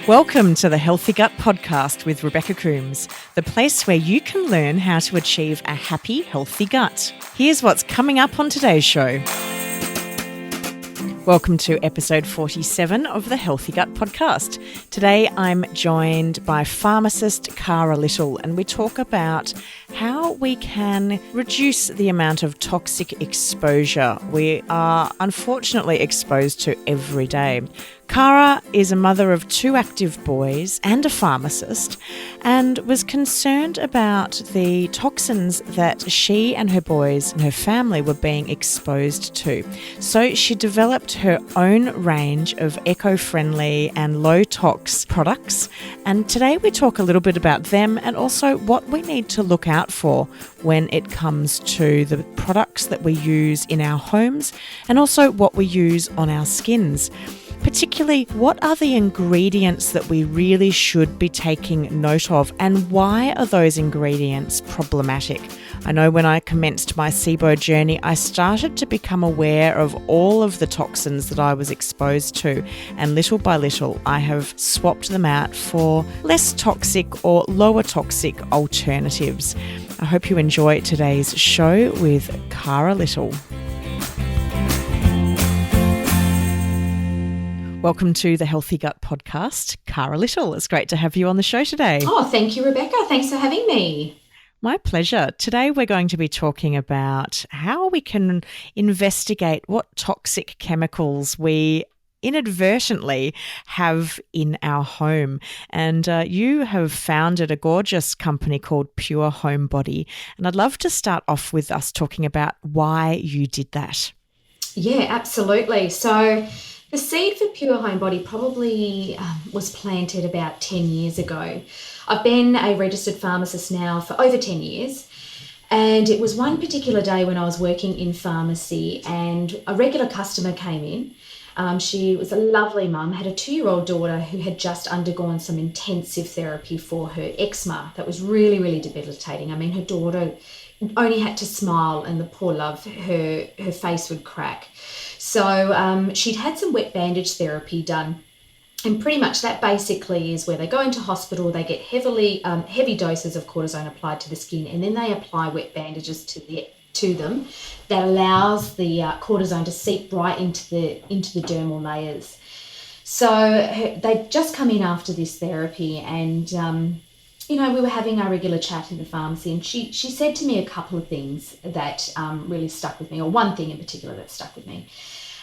Welcome to the Healthy Gut Podcast with Rebecca Coombs, the place where you can learn how to achieve a happy, healthy gut. Here's what's coming up on today's show. Welcome to episode 47 of the Healthy Gut Podcast. Today I'm joined by pharmacist Cara Little, and we talk about how we can reduce the amount of toxic exposure we are unfortunately exposed to every day. Cara is a mother of 2 active boys and a pharmacist, and was concerned about the toxins that she and her boys and her family were being exposed to. So she developed her own range of eco-friendly and low-tox products, and today we talk a little bit about them and also what we need to look out for when it comes to the products that we use in our homes and also what we use on our skins. Particularly, what are the ingredients that we really should be taking note of, and why are those ingredients problematic? I know when I commenced my Sibo journey, I started to become aware of all of the toxins that I was exposed to, and little by little I have swapped them out for less toxic or lower toxic alternatives. I hope you enjoy today's show with Cara Little. Welcome to the Healthy Gut Podcast, Cara Little. It's great to have you on the show today. Oh, thank you, Rebecca. Thanks for having me. My pleasure. Today we're going to be talking about how we can investigate what toxic chemicals we inadvertently have in our home. And you have founded a gorgeous company called Pure Homebody. And I'd love to start off with us talking about why you did that. Yeah, absolutely. So the seed for Pure Homebody probably was planted about 10 years ago. I've been a registered pharmacist now for over 10 years. And it was one particular day when I was working in pharmacy and a regular customer came in. She was a lovely mum, had a 2-year-old daughter who had just undergone some intensive therapy for her eczema that was really, really debilitating. I mean, her daughter only had to smile and the poor love, her face would crack. So she'd had some wet bandage therapy done, and pretty much that basically is where they go into hospital, they get heavy doses of cortisone applied to the skin, and then they apply wet bandages to them that allows the cortisone to seep right into the dermal layers. So they'd just come in after this therapy, and we were having our regular chat in the pharmacy, and she said to me a couple of things that really stuck with me, or one thing in particular that stuck with me.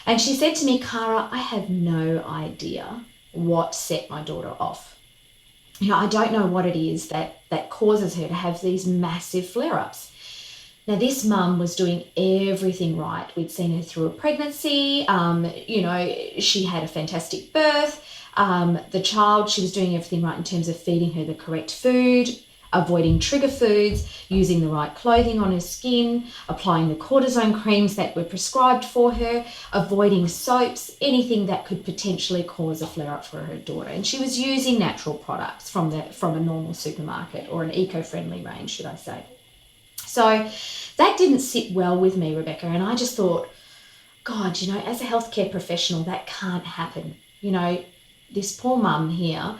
And she said to me, Cara, I have no idea what set my daughter off. I don't know what it is that causes her to have these massive flare-ups. Now, this mum was doing everything right. We'd seen her through a pregnancy. She had a fantastic birth. The child, she was doing everything right in terms of feeding her the correct food, avoiding trigger foods, using the right clothing on her skin, applying the cortisone creams that were prescribed for her, avoiding soaps, anything that could potentially cause a flare-up for her daughter. And she was using natural products from a normal supermarket, or an eco-friendly range, should I say. So that didn't sit well with me, Rebecca, and I just thought, God, as a healthcare professional, that can't happen. This poor mum here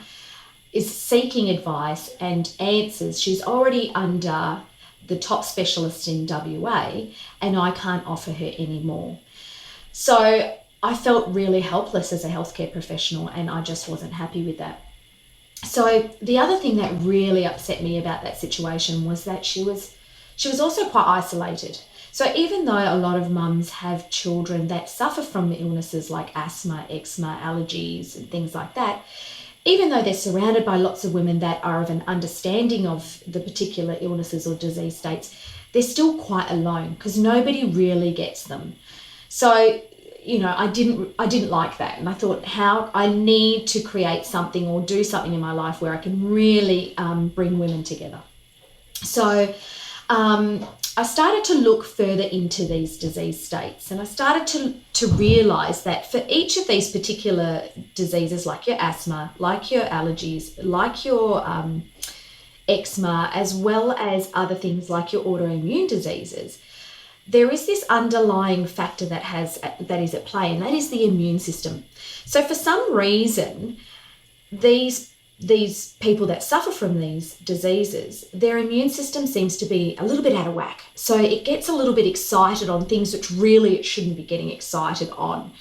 is seeking advice and answers. She's already under the top specialist in WA, and I can't offer her any more. So I felt really helpless as a healthcare professional, and I just wasn't happy with that. So the other thing that really upset me about that situation was that she was also quite isolated. So even though a lot of mums have children that suffer from illnesses like asthma, eczema, allergies and things like that, even though they're surrounded by lots of women that are of an understanding of the particular illnesses or disease states, they're still quite alone because nobody really gets them. So, I didn't like that. And I thought, how I need to create something or do something in my life where I can really bring women together. So I started to look further into these disease states, and I started to realise that for each of these particular diseases, like your asthma, like your allergies, like your eczema, as well as other things like your autoimmune diseases, there is this underlying factor that is at play, and that is the immune system. So for some reason, these people that suffer from these diseases, their immune system seems to be a little bit out of whack. So it gets a little bit excited on things which really it shouldn't be getting excited on.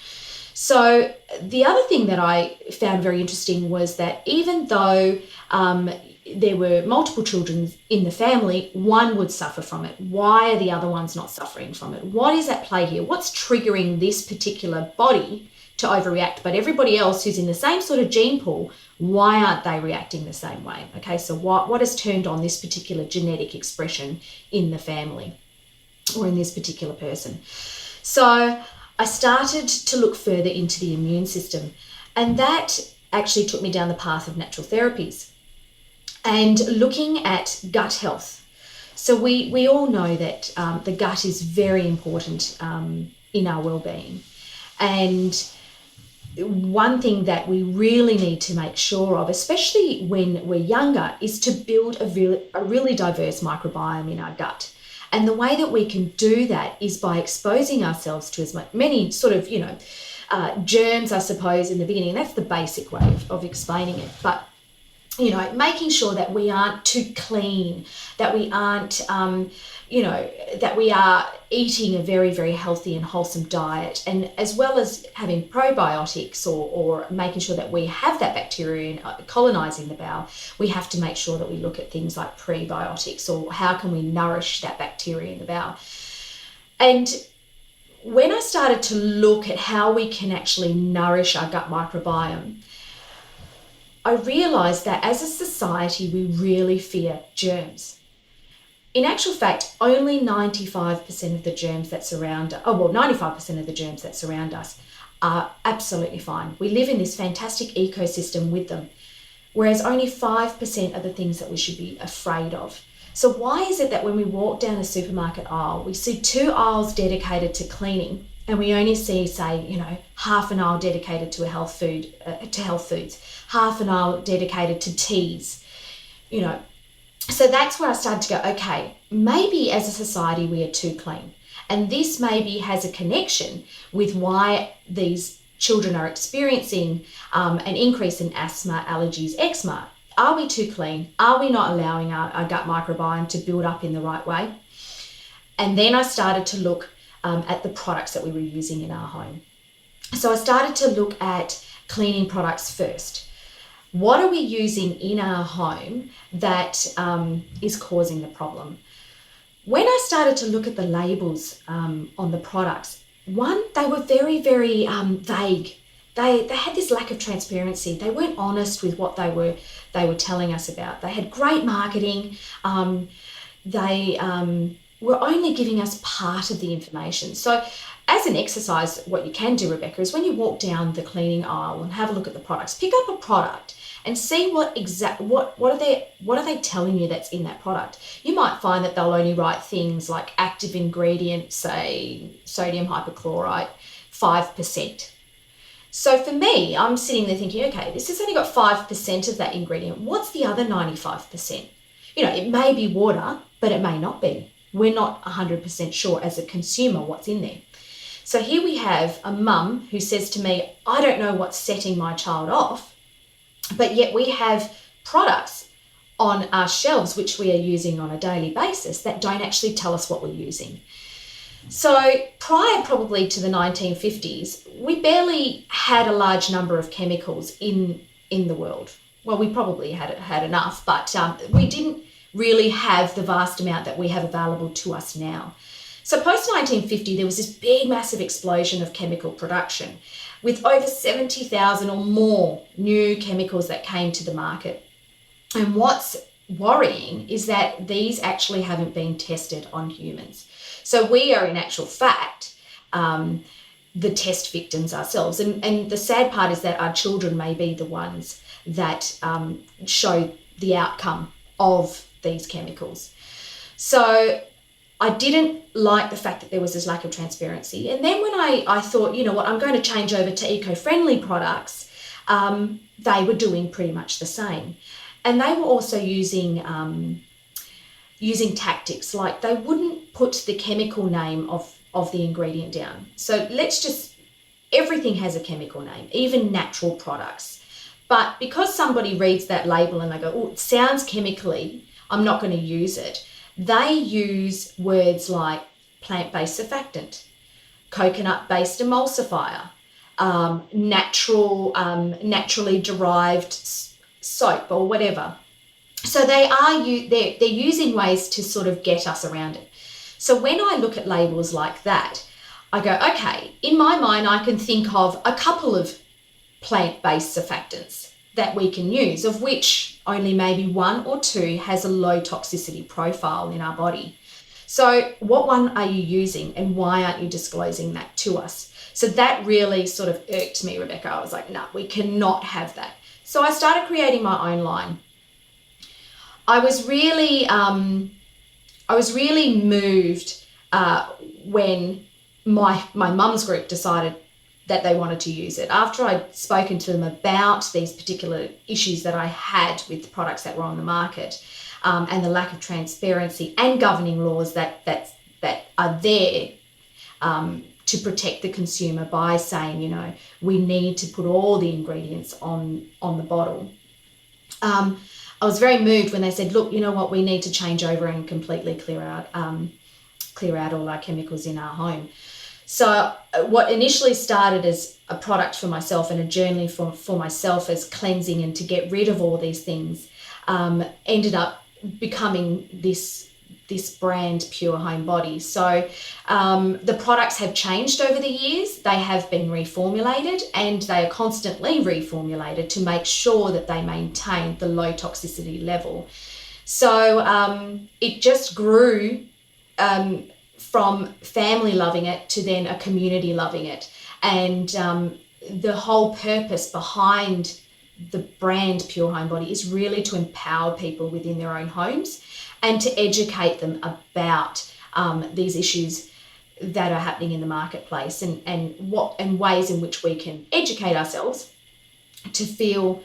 So the other thing that I found very interesting was that even though there were multiple children in the family, one would suffer from it. Why are the other ones not suffering from it? What is at play here? What's triggering this particular body to overreact? But everybody else who's in the same sort of gene pool, why aren't they reacting the same way? Okay, so what has turned on this particular genetic expression in the family or in this particular person? So I started to look further into the immune system, and that actually took me down the path of natural therapies and looking at gut health. So we all know that the gut is very important in our well-being. And one thing that we really need to make sure of, especially when we're younger, is to build a really diverse microbiome in our gut. And the way that we can do that is by exposing ourselves to as many sort of, germs, I suppose, in the beginning. That's the basic way of explaining it. But making sure that we aren't too clean, that we aren't, that we are eating a very, very healthy and wholesome diet, and as well as having probiotics or making sure that we have that bacteria colonizing the bowel, we have to make sure that we look at things like prebiotics, or how can we nourish that bacteria in the bowel. And when I started to look at how we can actually nourish our gut microbiome, I realized that as a society, we really fear germs. In actual fact, only 95% of the germs that surround us, 95% of the germs that surround us are absolutely fine. We live in this fantastic ecosystem with them, whereas only 5% are the things that we should be afraid of. So why is it that when we walk down a supermarket aisle, we see 2 aisles dedicated to cleaning, and we only see, say, half an aisle dedicated to health foods, half an aisle dedicated to teas, So that's where I started to go, okay, maybe as a society we are too clean. And this maybe has a connection with why these children are experiencing an increase in asthma, allergies, eczema. Are we too clean? Are we not allowing our gut microbiome to build up in the right way? And then I started to look at the products that we were using in our home. So I started to look at cleaning products first. What are we using in our home that is causing the problem? When I started to look at the labels on the products, one, they were very, very vague. They had this lack of transparency. They weren't honest with what they were telling us about. They had great marketing. They were only giving us part of the information. So as an exercise, what you can do, Rebecca, is when you walk down the cleaning aisle and have a look at the products, pick up a product and see what are they telling you that's in that product. You might find that they'll only write things like active ingredient, say sodium hypochlorite, 5%. So for me, I'm sitting there thinking, okay, this has only got 5% of that ingredient. What's the other 95%? It may be water, but it may not be. We're not 100% sure as a consumer what's in there. So here we have a mum who says to me, I don't know what's setting my child off, but yet we have products on our shelves which we are using on a daily basis that don't actually tell us what we're using. So prior probably to the 1950s, we barely had a large number of chemicals in the world. Well, we probably had enough, but we didn't really have the vast amount that we have available to us now. So post-1950, there was this big, massive explosion of chemical production with over 70,000 or more new chemicals that came to the market. And what's worrying is that these actually haven't been tested on humans. So we are in actual fact the test victims ourselves. And the sad part is that our children may be the ones that show the outcome of these chemicals. So I didn't like the fact that there was this lack of transparency. And then when I thought, I'm going to change over to eco-friendly products, they were doing pretty much the same. And they were also using tactics, like they wouldn't put the chemical name of the ingredient down. So everything has a chemical name, even natural products. But because somebody reads that label and they go, oh, it sounds chemically, I'm not going to use it. They use words like plant-based surfactant, coconut-based emulsifier, naturally derived soap or whatever. So they're using ways to sort of get us around it. So when I look at labels like that, I go, okay, in my mind, I can think of a couple of plant-based surfactants that we can use, of which only maybe one or two has a low toxicity profile in our body. So what one are you using and why aren't you disclosing that to us? So that really sort of irked me, Rebecca. I was like, no, we cannot have that. So I started creating my own line. I was really moved when my mum's group decided that they wanted to use it. After I'd spoken to them about these particular issues that I had with the products that were on the market, and the lack of transparency and governing laws that are there to protect the consumer by saying, you know, we need to put all the ingredients on the bottle. I was very moved when they said, look, you know what, we need to change over and completely clear out all our chemicals in our home. So what initially started as a product for myself and a journey for myself as cleansing and to get rid of all these things, ended up becoming this brand, Pure Home Body. So the products have changed over the years. They have been reformulated, and they are constantly reformulated to make sure that they maintain the low toxicity level. So it just grew from family loving it to then a community loving it. And the whole purpose behind the brand Pure Home Body is really to empower people within their own homes and to educate them about these issues that are happening in the marketplace, and ways in which we can educate ourselves to feel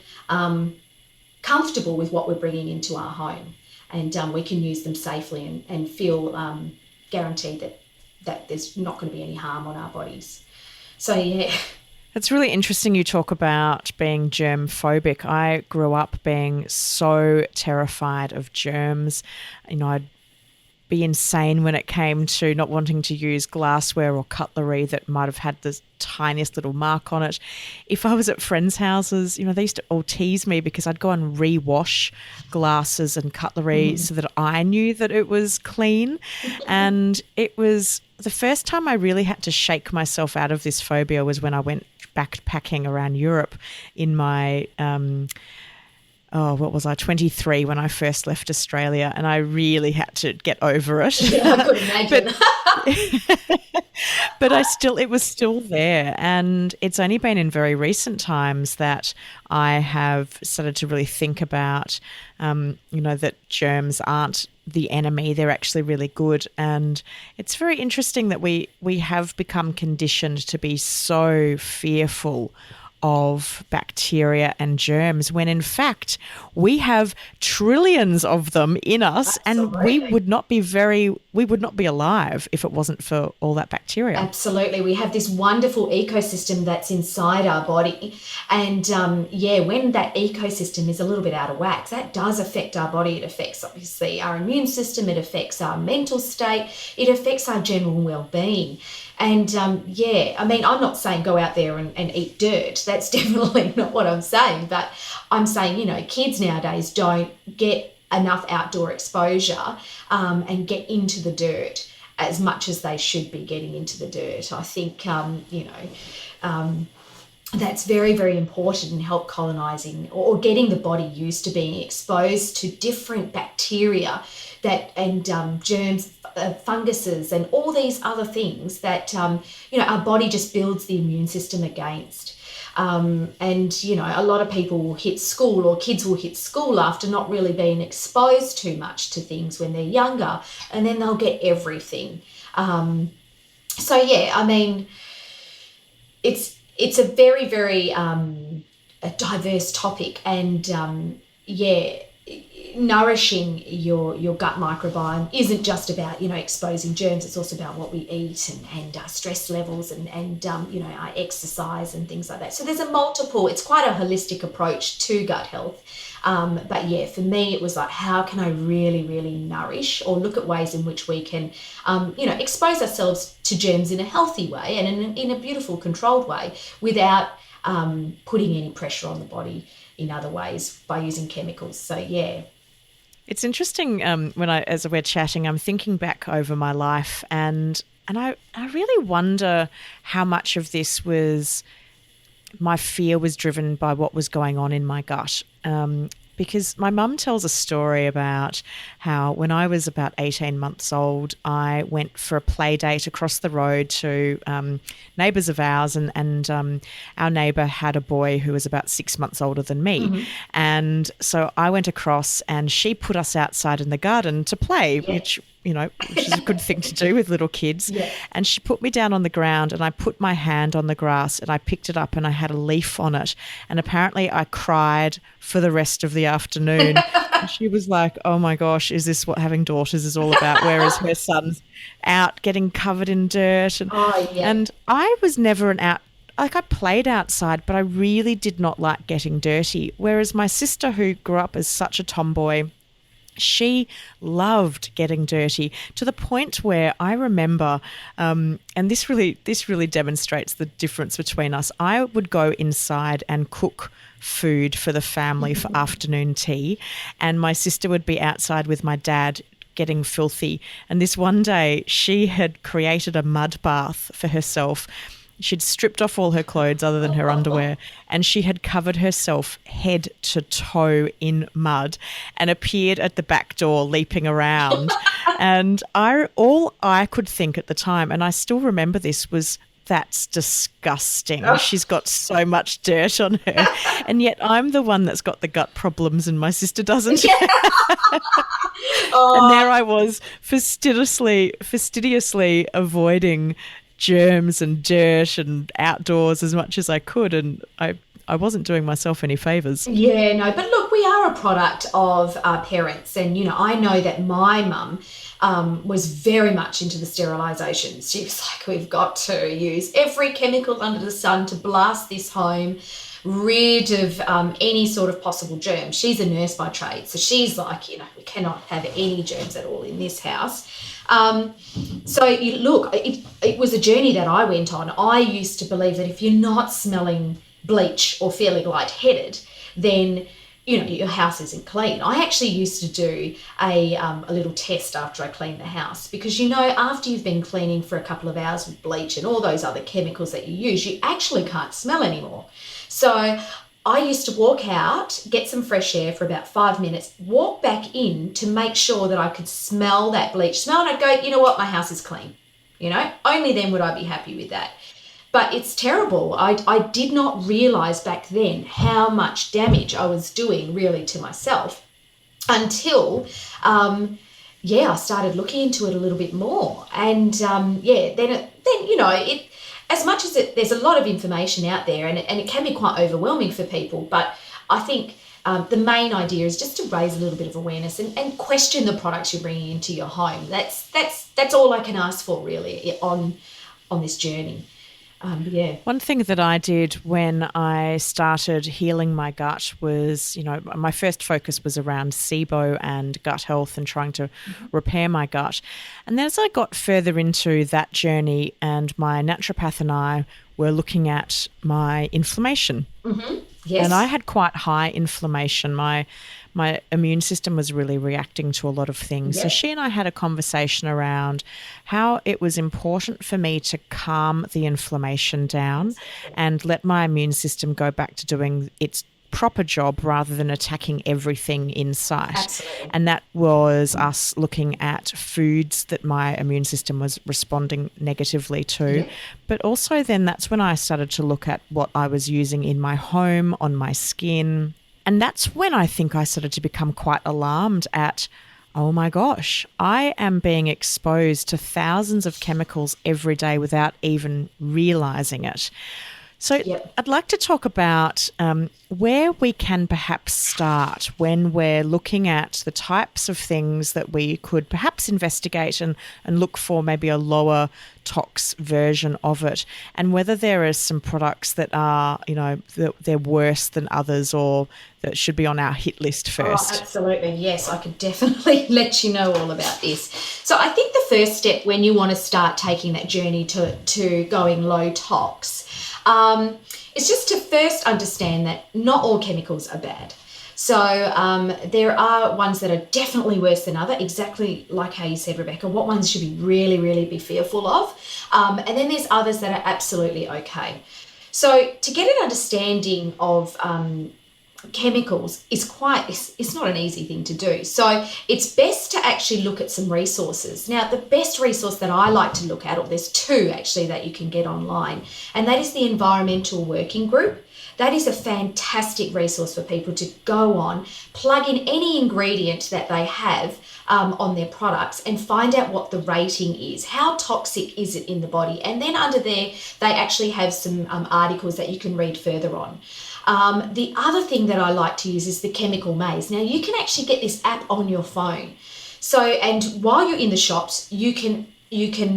comfortable with what we're bringing into our home, and we can use them safely and feel guaranteed that there's not going to be any harm on our bodies. So yeah. It's really interesting you talk about being germ phobic. I grew up being so terrified of germs. You know, I'd be insane when it came to not wanting to use glassware or cutlery that might have had the tiniest little mark on it. If I was at friends' houses, you know, they used to all tease me because I'd go and rewash glasses and cutlery so that I knew that it was clean. And it was the first time I really had to shake myself out of this phobia was when I went backpacking around Europe in my 23 when I first left Australia, and I really had to get over it. Yeah, I could imagine. But it was still there, and it's only been in very recent times that I have started to really think about, that germs aren't the enemy; they're actually really good. And it's very interesting that we have become conditioned to be so fearful of bacteria and germs when in fact we have trillions of them in us. Absolutely. And we would not be alive if it wasn't for all that bacteria. Absolutely. We have this wonderful ecosystem that's inside our body, and when that ecosystem is a little bit out of whack, that does affect our body. It affects obviously our immune system, it affects our mental state, it affects our general well-being. And I'm not saying go out there and eat dirt. That's definitely not what I'm saying. But I'm saying, kids nowadays don't get enough outdoor exposure and get into the dirt as much as they should be getting into the dirt. I think, that's very, very important in help colonizing or getting the body used to being exposed to different bacteria and germs, funguses, and all these other things that, our body just builds the immune system against. A lot of people will hit school, or kids will hit school after not really being exposed too much to things when they're younger, and then they'll get everything. It's a very, very a diverse topic, and nourishing your gut microbiome isn't just about, exposing germs. It's also about what we eat and stress levels and our exercise and things like that. So there's it's quite a holistic approach to gut health. But yeah, for me, it was like, how can I really, really nourish or look at ways in which we can, expose ourselves to germs in a healthy way and in a beautiful, controlled way without putting any pressure on the body in other ways by using chemicals. So yeah. It's interesting as we're chatting, I'm thinking back over my life and I really wonder how much of this was my fear was driven by what was going on in my gut. Because my mum tells a story about how when I was about 18 months old, I went for a play date across the road to neighbours of ours, and our neighbour had a boy who was about 6 months older than me. Mm-hmm. And so I went across and she put us outside in the garden to play, which is a good thing to do with little kids. Yeah. And she put me down on the ground and I put my hand on the grass and I picked it up and I had a leaf on it. And apparently I cried for the rest of the afternoon. And she was like, oh my gosh, is this what having daughters is all about? Whereas her son's out getting covered in dirt. And I was never I played outside, but I really did not like getting dirty. Whereas my sister, who grew up as such a tomboy, she loved getting dirty to the point where I remember, and this really demonstrates the difference between us. I would go inside and cook food for the family for afternoon tea, and my sister would be outside with my dad getting filthy. And this one day she had created a mud bath for herself. She'd stripped off all her clothes other than her underwear, and she had covered herself head to toe in mud and appeared at the back door leaping around. And all I could think at the time, and I still remember this, was, that's disgusting. She's got so much dirt on her. And yet I'm the one that's got the gut problems and my sister doesn't. Yeah. And there I was fastidiously avoiding germs and dirt and outdoors as much as I could, and I wasn't doing myself any favours. Yeah, no, but look, we are a product of our parents, and I know that my mum was very much into the sterilisation. She was like, we've got to use every chemical under the sun to blast this home, rid of any sort of possible germs. She's a nurse by trade, so she's like, we cannot have any germs at all in this house. So it was a journey that I went on. I used to believe that if you're not smelling bleach or feeling lightheaded, then your house isn't clean. I actually used to do a little test after I cleaned the house, because after you've been cleaning for a couple of hours with bleach and all those other chemicals that you use, you actually can't smell anymore. So I used to walk out, get some fresh air for about 5 minutes, walk back in to make sure that I could smell that bleach smell, and I'd go, you know what, my house is clean. Only then would I be happy with that. But it's terrible. I did not realise back then how much damage I was doing really to myself until, I started looking into it a little bit more. And then as much as there's a lot of information out there, and it can be quite overwhelming for people, but I think the main idea is just to raise a little bit of awareness and question the products you're bringing into your home. That's all I can ask for really on this journey. One thing that I did when I started healing my gut was, my first focus was around Sibo and gut health and trying to repair my gut. And then as I got further into that journey, and my naturopath and I were looking at my inflammation. Mm-hmm. Yes. And I had quite high inflammation. My immune system was really reacting to a lot of things. Yep. So she and I had a conversation around how it was important for me to calm the inflammation down and let my immune system go back to doing its proper job rather than attacking everything in sight. Absolutely. And that was us looking at foods that my immune system was responding negatively to. Yeah. But also then that's when I started to look at what I was using in my home, on my skin. And that's when I think I started to become quite alarmed at, oh my gosh, I am being exposed to thousands of chemicals every day without even realising it. So I'd like to talk about where we can perhaps start when we're looking at the types of things that we could perhaps investigate and look for maybe a lower tox version of it, and whether there are some products that are, they're worse than others or that should be on our hit list first. Oh, absolutely. Yes, I could definitely let you know all about this. So I think the first step when you want to start taking that journey to going low tox, is just to first understand that not all chemicals are bad. So there are ones that are definitely worse than other, exactly like how you said, Rebecca. What ones should we really, really be fearful of? And then there's others that are absolutely okay. So to get an understanding of chemicals it's not an easy thing to do. So it's best to actually look at some resources. Now, the best resource that I like to look at, or there's two actually that you can get online, and that is the Environmental Working Group. That is a fantastic resource for people to go on, plug in any ingredient that they have on their products and find out what the rating is. How toxic is it in the body? And then under there, they actually have some articles that you can read further on. The other thing that I like to use is the chemical maze. Now, you can actually get this app on your phone. So, and while you're in the shops, you can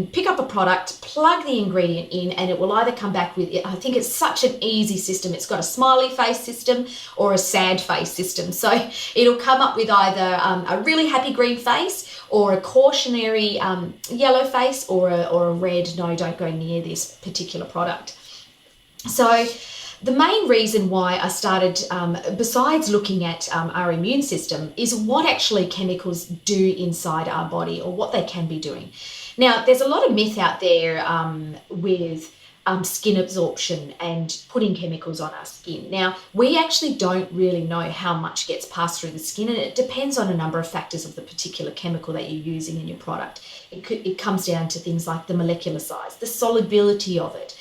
pick up a product, plug the ingredient in, and it will either come back with, I think it's such an easy system. It's got a smiley face system or a sad face system. So it'll come up with either a really happy green face or a cautionary yellow face or a red, no, don't go near this particular product. So the main reason why I started, besides looking at our immune system, is what actually chemicals do inside our body or what they can be doing. Now, there's a lot of myth out there with skin absorption and putting chemicals on our skin. Now, we actually don't really know how much gets passed through the skin, and it depends on a number of factors of the particular chemical that you're using in your product. It comes down to things like the molecular size, the solubility of it,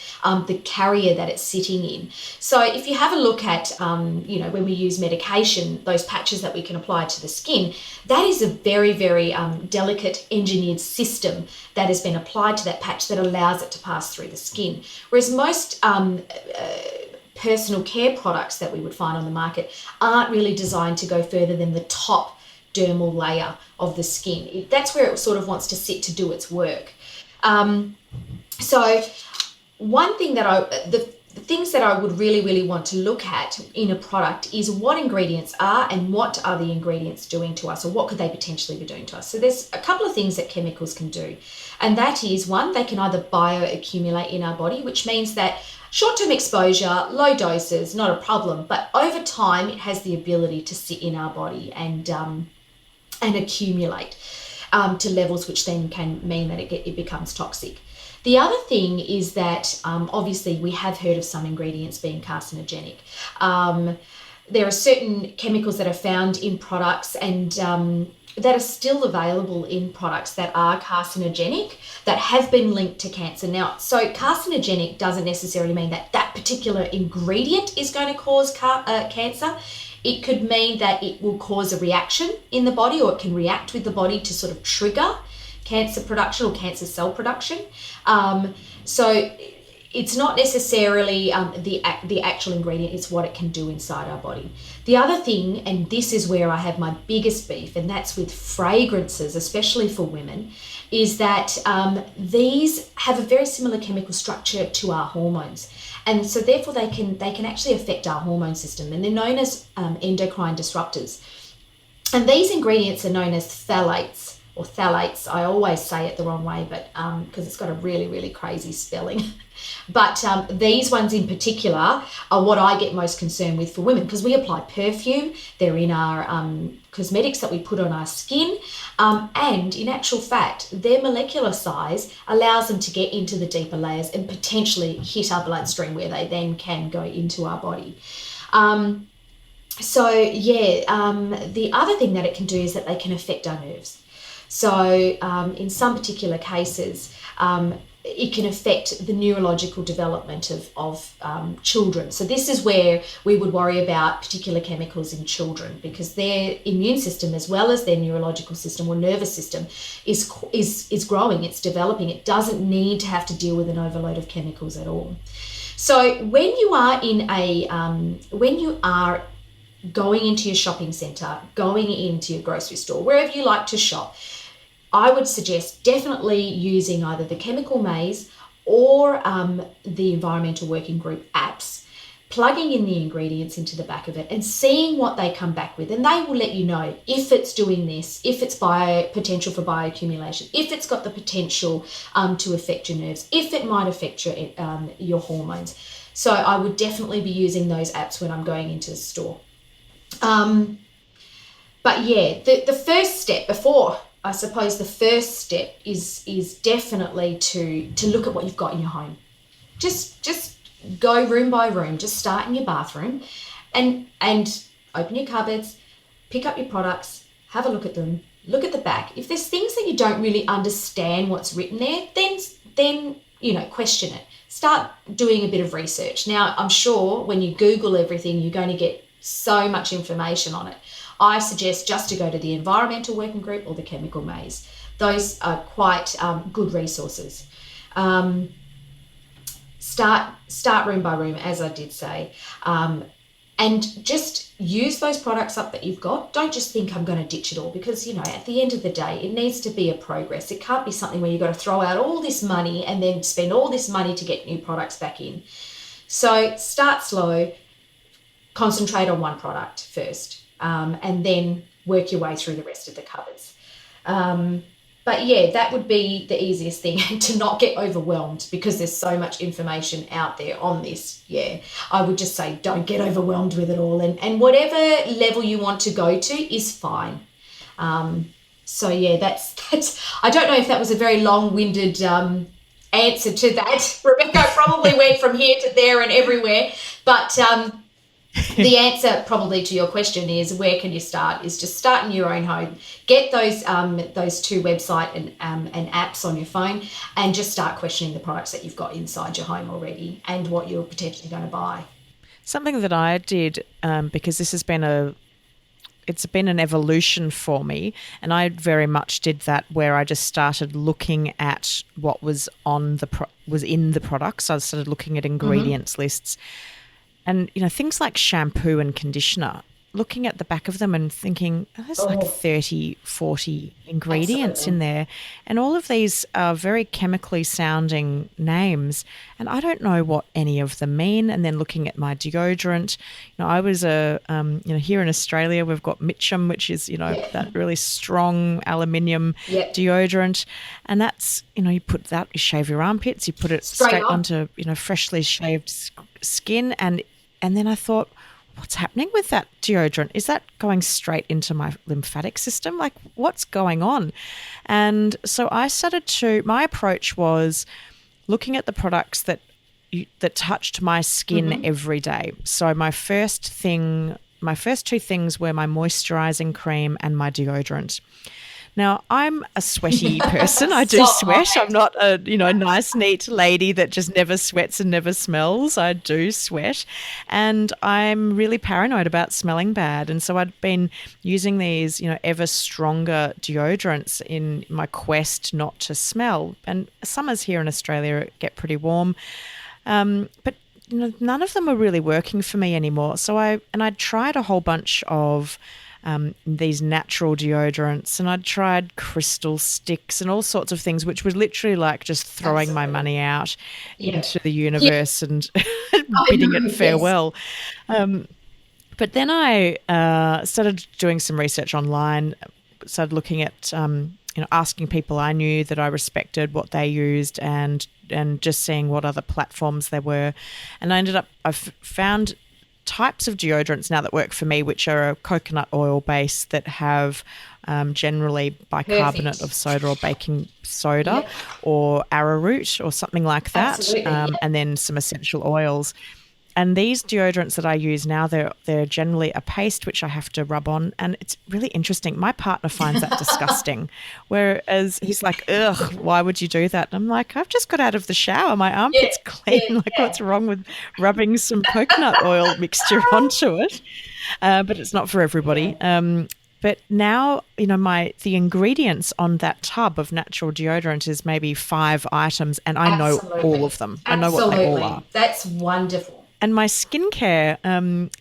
the carrier that it's sitting in. So if you have a look at, when we use medication, those patches that we can apply to the skin, that is a very, very delicate engineered system that has been applied to that patch that allows it to pass through the skin. Whereas most personal care products that we would find on the market aren't really designed to go further than the top dermal layer of the skin. That's where it sort of wants to sit to do its work. So one thing that the things that I would really, really want to look at in a product is what ingredients are and what are the ingredients doing to us, or what could they potentially be doing to us. So there's a couple of things that chemicals can do. And that is, one, they can either bioaccumulate in our body, which means that short-term exposure, low doses, not a problem. But over time, it has the ability to sit in our body and accumulate to levels which then can mean that it becomes toxic. The other thing is that obviously we have heard of some ingredients being carcinogenic. There are certain chemicals that are found in products and that are still available in products that are carcinogenic, that have been linked to cancer. Now, so carcinogenic doesn't necessarily mean that that particular ingredient is going to cause cancer. It could mean that it will cause a reaction in the body, or it can react with the body to sort of trigger cancer production or cancer cell production. So it's not necessarily the actual ingredient, it's what it can do inside our body. The other thing, and this is where I have my biggest beef, and that's with fragrances, especially for women, is that these have a very similar chemical structure to our hormones. And so therefore they can actually affect our hormone system, and they're known as endocrine disruptors. And these ingredients are known as phthalates, or phthalates. I always say it the wrong way, but because it's got a really, really crazy spelling. But these ones in particular are what I get most concerned with for women, because we apply perfume, they're in our cosmetics that we put on our skin, and in actual fact, their molecular size allows them to get into the deeper layers and potentially hit our bloodstream, where they then can go into our body. The other thing that it can do is that they can affect our nerves. So in some particular cases, it can affect the neurological development of children. So this is where we would worry about particular chemicals in children, because their immune system, as well as their neurological system or nervous system, is growing, it's developing. It doesn't need to have to deal with an overload of chemicals at all. So when you are in a when you are going into your shopping centre, going into your grocery store, wherever you like to shop, I would suggest definitely using either the Chemical Maze or the Environmental Working Group apps, plugging in the ingredients into the back of it and seeing what they come back with. And they will let you know if it's doing this, if it's potential for bioaccumulation, if it's got the potential to affect your nerves, if it might affect your hormones. So I would definitely be using those apps when I'm going into the store. But yeah, the first step I suppose the first step is definitely to look at what you've got in your home. Just go room by room. Just start in your bathroom, and open your cupboards, pick up your products, have a look at them, look at the back. If there's things that you don't really understand what's written there, then question it. Start doing a bit of research. Now, I'm sure when you Google everything, you're going to get so much information on it. I suggest just to go to the Environmental Working Group or the Chemical Maze. Those are quite good resources. Start room by room, as I did say, and just use those products up that you've got. Don't just think I'm going to ditch it all, because at the end of the day, it needs to be a progress. It can't be something where you've got to throw out all this money and then spend all this money to get new products back in. So start slow, concentrate on one product first. And then work your way through the rest of the cupboards. But yeah, that would be the easiest thing, to not get overwhelmed, because there's so much information out there on this. Yeah, I would just say don't get overwhelmed with it all, and whatever level you want to go to is fine. So yeah, that's. I don't know if that was a very long-winded answer to that. Rebecca probably went from here to there and everywhere, but the answer probably to your question is, where can you start? Is just start in your own home. Get those two website and apps on your phone, and just start questioning the products that you've got inside your home already and what you're potentially going to buy. Something that I did, because this has been it's been an evolution for me, and I very much did that, where I just started looking at what was was in the products. I started looking at ingredients lists. And, things like shampoo and conditioner, looking at the back of them and thinking, there's like 30, 40 ingredients in there. And all of these are very chemically sounding names. And I don't know what any of them mean. And then looking at my deodorant, I was here in Australia, we've got Mitchum, which is, that really strong aluminium deodorant. And that's, you put that, you shave your armpits, you put it straight onto, freshly shaved skin. And then I thought, what's happening with that deodorant? Is that going straight into my lymphatic system? Like, what's going on? And so my approach was looking at the products that touched my skin every day. So my first two things were my moisturizing cream and my deodorant. Now, I'm a sweaty person. I do sweat. I'm not a nice, neat lady that just never sweats and never smells. I do sweat. And I'm really paranoid about smelling bad. And so I'd been using these, ever stronger deodorants in my quest not to smell. And summers here in Australia get pretty warm. But none of them are really working for me anymore. So I'd tried a whole bunch of these natural deodorants, and I'd tried crystal sticks and all sorts of things, which was literally like just throwing my money out into the universe and bidding it farewell. But then I started doing some research online, started looking at, asking people I knew that I respected what they used, and just seeing what other platforms there were. And I've found types of deodorants now that work for me, which are a coconut oil base that have generally bicarbonate of soda or baking soda or arrowroot or something like that, and then some essential oils. And these deodorants that I use now, they're generally a paste which I have to rub on, and it's really interesting. My partner finds that disgusting, whereas he's like, ugh, why would you do that? And I'm like, I've just got out of the shower. My armpit's clean. What's wrong with rubbing some coconut oil mixture onto it? But it's not for everybody. But now, the ingredients on that tub of natural deodorant is maybe 5 items, and I know all of them. I know what they all are. That's wonderful. And my skincare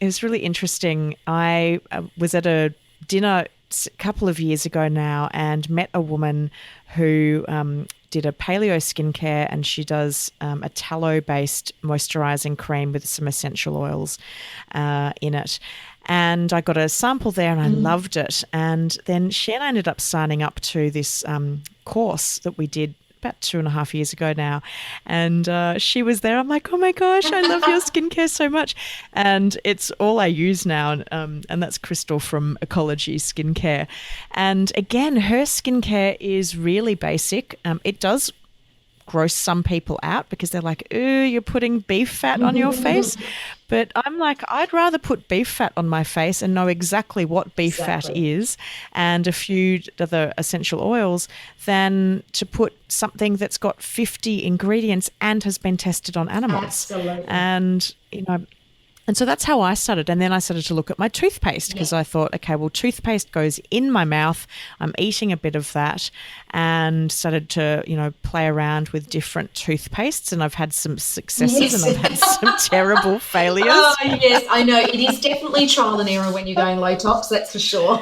is really interesting. I was at a dinner a couple of years ago now and met a woman who did a paleo skincare, and she does a tallow-based moisturizing cream with some essential oils in it. And I got a sample there and I loved it. And then she and I ended up signing up to this course that we did about 2.5 years ago now. And she was there. I'm like, oh my gosh, I love your skincare so much. And it's all I use now. And that's Crystal from Ecology Skincare. And again, her skincare is really basic. It does gross some people out because they're like, ooh, you're putting beef fat on your face. But I'm like, I'd rather put beef fat on my face and know exactly what beef fat is and a few other essential oils than to put something that's got 50 ingredients and has been tested on animals. Absolutely. And so that's how I started. And then I started to look at my toothpaste because I thought, okay, well, toothpaste goes in my mouth. I'm eating a bit of that, and started to, play around with different toothpastes. And I've had some successes and I've had some terrible failures. Oh, yes, I know. It is definitely trial and error when you're going low-tox, that's for sure.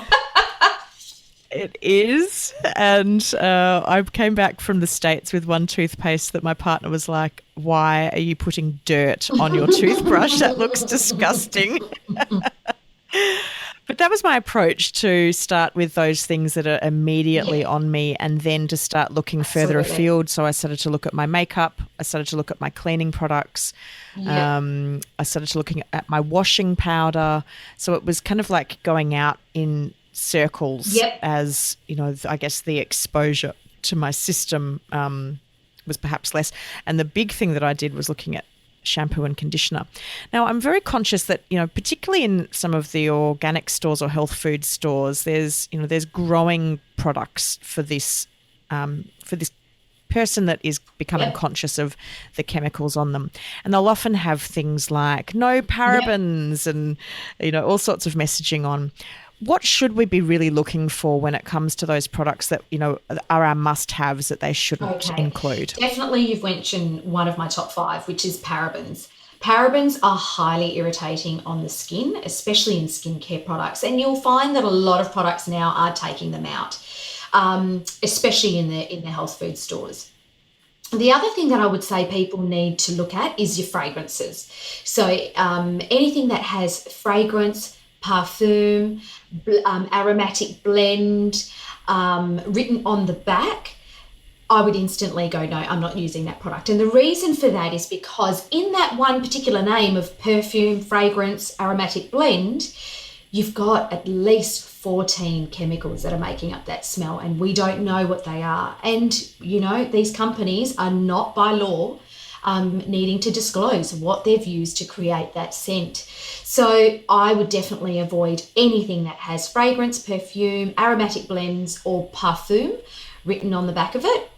It is. And I came back from the States with one toothpaste that my partner was like, why are you putting dirt on your toothbrush? That looks disgusting. But that was my approach, to start with those things that are immediately on me and then to start looking further afield. So I started to look at my makeup. I started to look at my cleaning products. I started to looking at my washing powder. So it was kind of like going out in circles as, I guess the exposure to my system was perhaps less. And the big thing that I did was looking at shampoo and conditioner. Now, I'm very conscious that, particularly in some of the organic stores or health food stores, there's growing products for this person that is becoming conscious of the chemicals on them. And they'll often have things like no parabens and, all sorts of messaging on. What should we be really looking for when it comes to those products that, are our must-haves that they shouldn't include? Definitely you've mentioned one of my top 5, which is parabens. Parabens are highly irritating on the skin, especially in skincare products. And you'll find that a lot of products now are taking them out, especially in the health food stores. The other thing that I would say people need to look at is your fragrances. So anything that has fragrance, parfum, aromatic blend written on the back, I would instantly go, no, I'm not using that product. And the reason for that is because in that one particular name of perfume, fragrance, aromatic blend, you've got at least 14 chemicals that are making up that smell, and we don't know what they are. And, these companies are not by law needing to disclose what they've used to create that scent. So I would definitely avoid anything that has fragrance, perfume, aromatic blends, or parfum written on the back of it.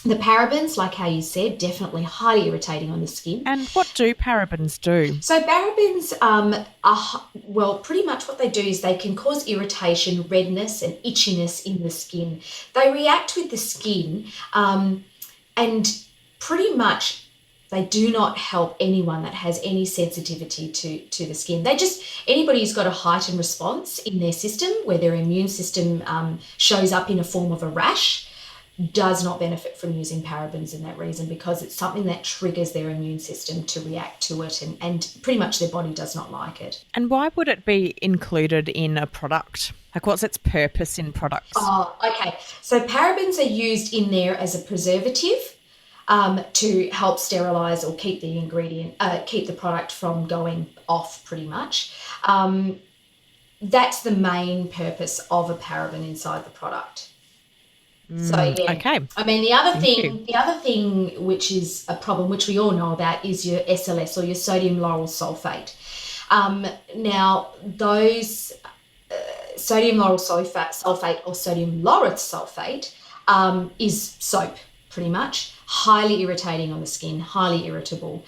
The parabens, like how you said, definitely highly irritating on the skin. And what do parabens do? So parabens are, pretty much what they do is they can cause irritation, redness, and itchiness in the skin. They react with the skin and pretty much they do not help anyone that has any sensitivity to the skin. Anybody who's got a heightened response in their system, where their immune system shows up in a form of a rash, does not benefit from using parabens in that reason, because it's something that triggers their immune system to react to it, and pretty much their body does not like it. And why would it be included in a product? Like, what's its purpose in products? Oh, okay. So parabens are used in there as a preservative to help sterilize or keep the product from going off, pretty much. That's the main purpose of a paraben inside the product. So okay. I mean, the other thing which is a problem, which we all know about, is your SLS, or your sodium lauryl sulfate. Now those sodium lauryl sulfate or sodium laureth sulfate is soap, pretty much. Highly irritating on the skin, highly irritable.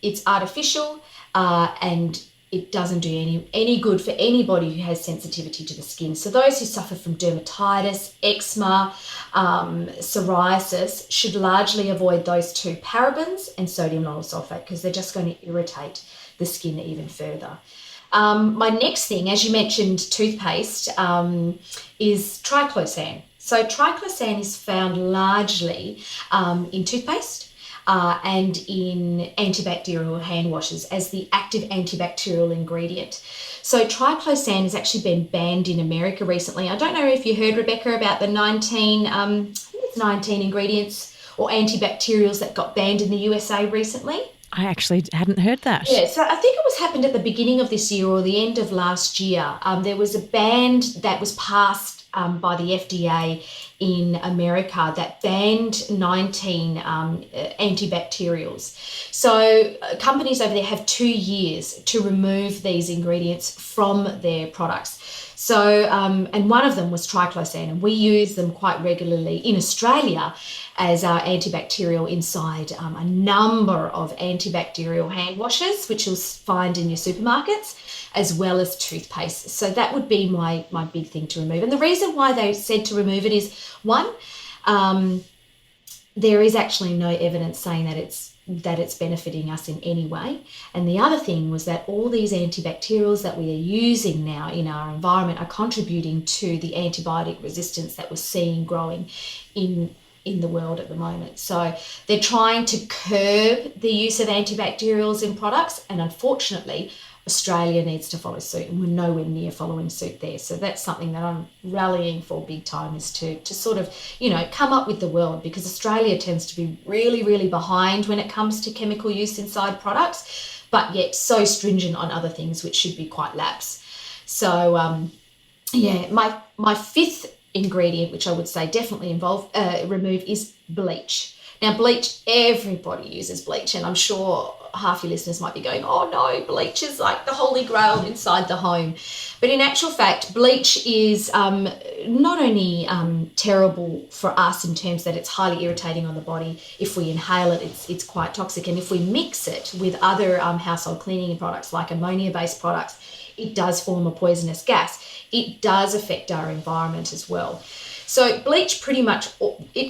It's artificial and it doesn't do any good for anybody who has sensitivity to the skin. So those who suffer from dermatitis, eczema, psoriasis should largely avoid those two, parabens and sodium lauryl sulfate, because they're just going to irritate the skin even further. My next thing, as you mentioned, toothpaste, is triclosan. So triclosan is found largely in toothpaste and in antibacterial hand washes as the active antibacterial ingredient. So triclosan has actually been banned in America recently. I don't know if you heard, Rebecca, about the 19 ingredients or antibacterials that got banned in the USA recently. I actually hadn't heard that. Yeah, so I think it happened at the beginning of this year or the end of last year. There was a ban that was passed by the FDA in America that banned 19 antibacterials. So companies over there have 2 years to remove these ingredients from their products. So, and one of them was triclosan, and we use them quite regularly in Australia as our antibacterial inside a number of antibacterial hand washes, which you'll find in your supermarkets, as well as toothpaste. So that would be my big thing to remove. And the reason why they said to remove it is, one, there is actually no evidence saying that it's benefiting us in any way. And the other thing was that all these antibacterials that we are using now in our environment are contributing to the antibiotic resistance that we're seeing growing in the world at the moment. So they're trying to curb the use of antibacterials in products, and unfortunately Australia needs to follow suit, and we're nowhere near following suit there. So that's something that I'm rallying for big time, is to sort of, come up with the world, because Australia tends to be really, really behind when it comes to chemical use inside products, but yet so stringent on other things which should be quite lax. So my fifth ingredient, which I would say definitely remove, is bleach. Now, bleach, everybody uses bleach, and I'm sure half your listeners might be going, oh no, bleach is like the holy grail inside the home. But in actual fact, bleach is not only terrible for us in terms that it's highly irritating on the body. If we inhale it, it's quite toxic. And if we mix it with other household cleaning products like ammonia-based products, it does form a poisonous gas. It does affect our environment as well. So bleach pretty much,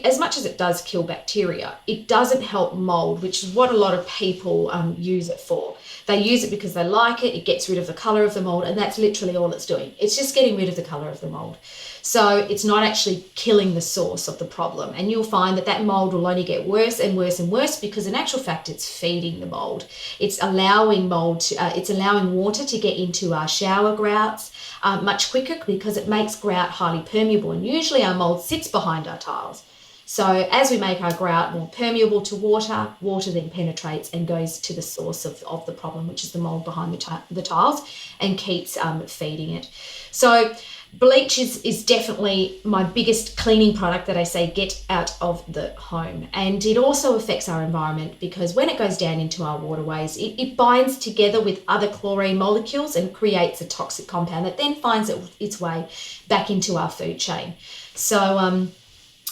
as much as it does kill bacteria, it doesn't help mold, which is what a lot of people use it for. They use it because they like it. It gets rid of the colour of the mold, and that's literally all it's doing. It's just getting rid of the colour of the mold. So it's not actually killing the source of the problem. And you'll find that mold will only get worse and worse and worse, because in actual fact, it's feeding the mold. It's allowing it's allowing water to get into our shower grouts much quicker, because it makes grout highly permeable. And usually our mold sits behind our tiles. So as we make our grout more permeable to water, water then penetrates and goes to the source of the problem, which is the mold behind the tiles, and keeps feeding it. So bleach is definitely my biggest cleaning product that I say get out of the home. And it also affects our environment, because when it goes down into our waterways, it binds together with other chlorine molecules and creates a toxic compound that then finds its way back into our food chain. So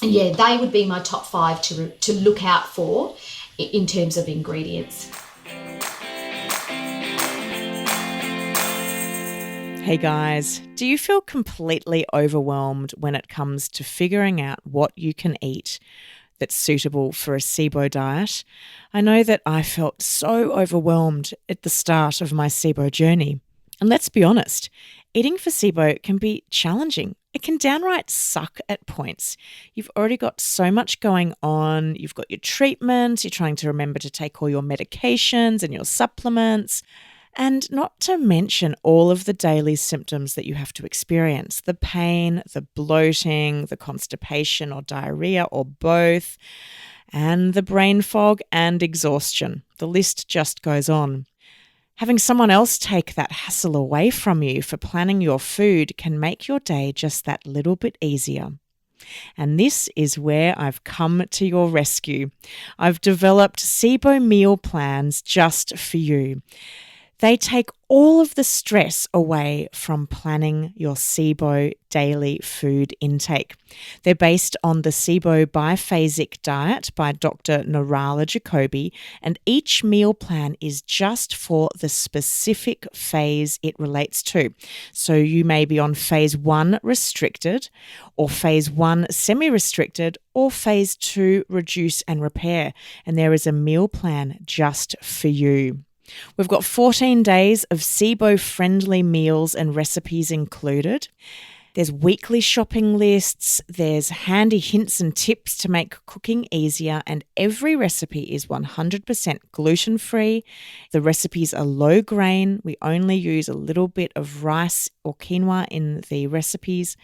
they would be my top 5 to look out for in terms of ingredients. Hey guys, do you feel completely overwhelmed when it comes to figuring out what you can eat that's suitable for a Sibo diet? I know that I felt so overwhelmed at the start of my Sibo journey. And let's be honest, eating for Sibo can be challenging. It can downright suck at points. You've already got so much going on. You've got your treatments. You're trying to remember to take all your medications and your supplements. And not to mention all of the daily symptoms that you have to experience: the pain, the bloating, the constipation or diarrhea or both, and the brain fog and exhaustion. The list just goes on. Having someone else take that hassle away from you for planning your food can make your day just that little bit easier. And this is where I've come to your rescue. I've developed Sibo meal plans just for you. They take all of the stress away from planning your Sibo daily food intake. They're based on the Sibo biphasic diet by Dr. Narala Jacoby, and each meal plan is just for the specific phase it relates to. So you may be on phase 1 restricted, or phase 1 semi-restricted, or phase 2 reduce and repair, and there is a meal plan just for you. We've got 14 days of Sibo-friendly meals and recipes included. There's weekly shopping lists, there's handy hints and tips to make cooking easier, and every recipe is 100% gluten-free. The recipes are low grain. We only use a little bit of rice or quinoa in the recipes,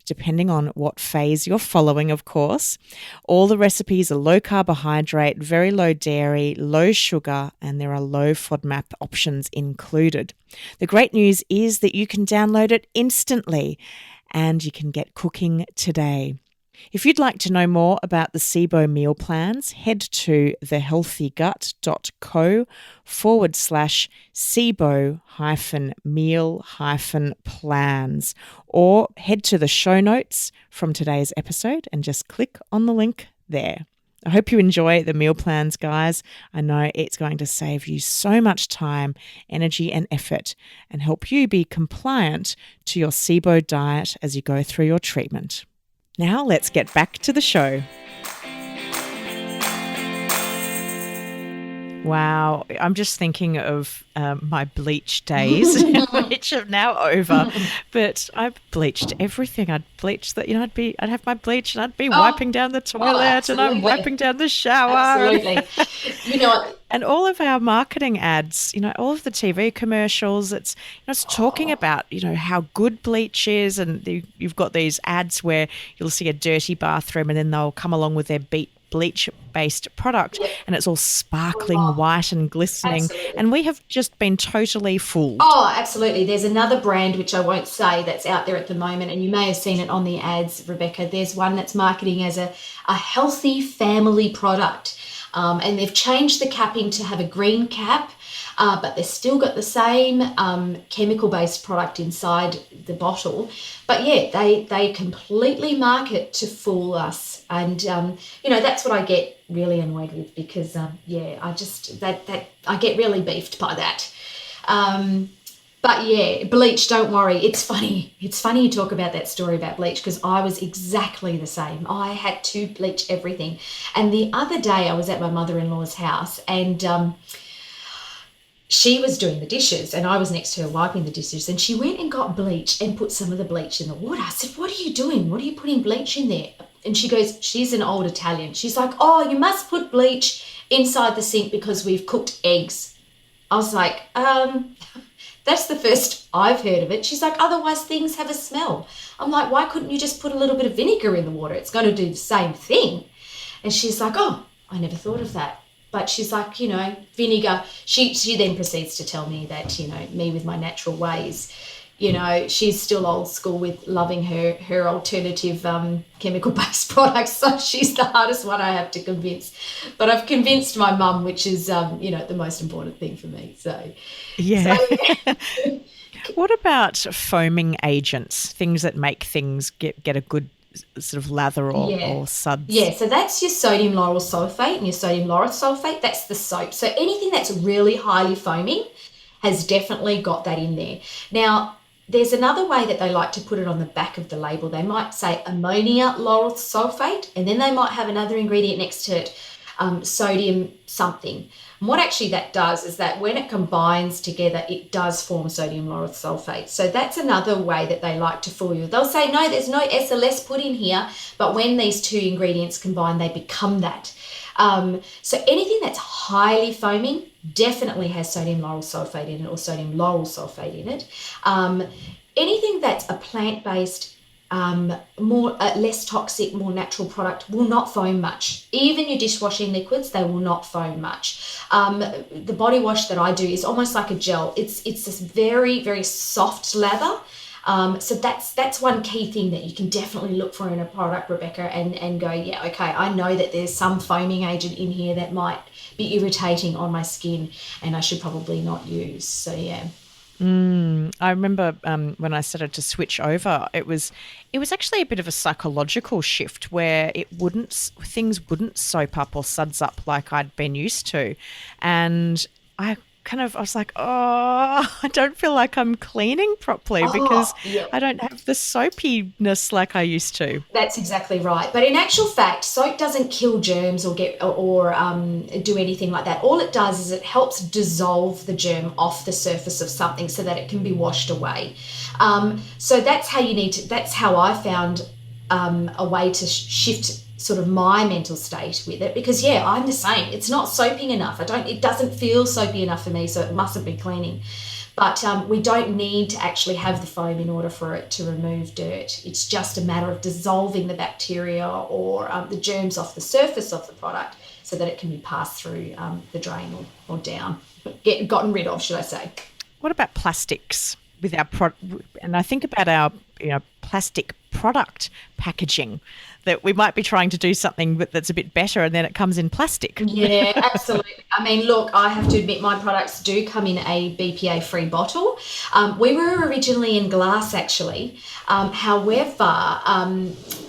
depending on what phase you're following, of course. All the recipes are low carbohydrate, very low dairy, low sugar, and there are low FODMAP options included. The great news is that you can download it instantly and you can get cooking today. If you'd like to know more about the Sibo meal plans, head to thehealthygut.co/Sibo-meal-plans, or head to the show notes from today's episode and just click on the link there. I hope you enjoy the meal plans, guys. I know it's going to save you so much time, energy, and effort and help you be compliant to your Sibo diet as you go through your treatment. Now let's get back to the show. Wow, I'm just thinking of my bleach days, which are now over. But I bleached everything. I'd bleach that. I'd have my bleach and I'd be wiping down the toilet and I'm wiping down the shower. Absolutely. And all of our marketing ads, all of the TV commercials, it's talking about, how good bleach is. And you've got these ads where you'll see a dirty bathroom and then they'll come along with their bleach-based product, and it's all sparkling white and glistening. Absolutely. And we have just been totally fooled. Oh, absolutely. There's another brand, which I won't say, that's out there at the moment, and you may have seen it on the ads, Rebecca. There's one that's marketing as a healthy family product. And they've changed the capping to have a green cap, but they've still got the same chemical-based product inside the bottle. But yeah, they completely market to fool us. And, that's what I get really annoyed with because, I get really beefed by that. But yeah, bleach, don't worry. It's funny. It's funny you talk about that story about bleach because I was exactly the same. I had to bleach everything. And the other day I was at my mother-in-law's house and she was doing the dishes and I was next to her wiping the dishes, and she went and got bleach and put some of the bleach in the water. I said, "What are you doing? What are you putting bleach in there?" And she goes, she's an old Italian. She's like, "Oh, you must put bleach inside the sink because we've cooked eggs." I was like, that's the first I've heard of it. She's like, "Otherwise things have a smell." I'm like, "Why couldn't you just put a little bit of vinegar in the water? It's going to do the same thing." And she's like, "Oh, I never thought of that." But she's like, vinegar. She then proceeds to tell me that, me with my natural ways, she's still old school with loving her alternative chemical-based products. So she's the hardest one I have to convince. But I've convinced my mum, which is, the most important thing for me. So, yeah. What about foaming agents, things that make things get a good sort of lather or suds? Yeah, so that's your sodium lauryl sulfate and your sodium lauryl sulfate. That's the soap. So anything that's really highly foaming has definitely got that in there. Now, there's another way that they like to put it on the back of the label. They might say ammonia lauryl sulfate, and then they might have another ingredient next to it, sodium something. And what actually that does is that when it combines together, it does form sodium lauryl sulfate. So that's another way that they like to fool you. They'll say, "No, there's no SLS put in here," but when these two ingredients combine, they become that. So anything that's highly foaming definitely has sodium lauryl sulfate in it, or sodium lauryl sulfate in it. Anything that's a plant-based, less toxic, more natural product will not foam much. Even your dishwashing liquids, they will not foam much. The body wash that I do is almost like a gel. It's this very, very soft lather. So that's one key thing that you can definitely look for in a product, Rebecca, and go, yeah, okay, I know that there's some foaming agent in here that might be irritating on my skin and I should probably not use. So yeah. I remember when I started to switch over, it was actually a bit of a psychological shift where things wouldn't soap up or suds up like I'd been used to, and I was like, oh, I don't feel like I'm cleaning properly because Oh, yeah. I don't have the soapiness like I used to. That's exactly right. But in actual fact, soap doesn't kill germs or do anything like that. All it does is it helps dissolve the germ off the surface of something so that it can be washed away. So that's how that's how I found a way to shift sort of my mental state with it, because yeah, I'm the same. It's not soaping enough. It doesn't feel soapy enough for me, so it mustn't be cleaning. But we don't need to actually have the foam in order for it to remove dirt. It's just a matter of dissolving the bacteria or the germs off the surface of the product so that it can be passed through the drain or down, gotten rid of, should I say. What about plastics with and I think about our plastic product packaging, that we might be trying to do something that's a bit better and then it comes in plastic. Yeah, absolutely. I mean, look, I have to admit my products do come in a BPA-free bottle. We were originally in glass, actually. However,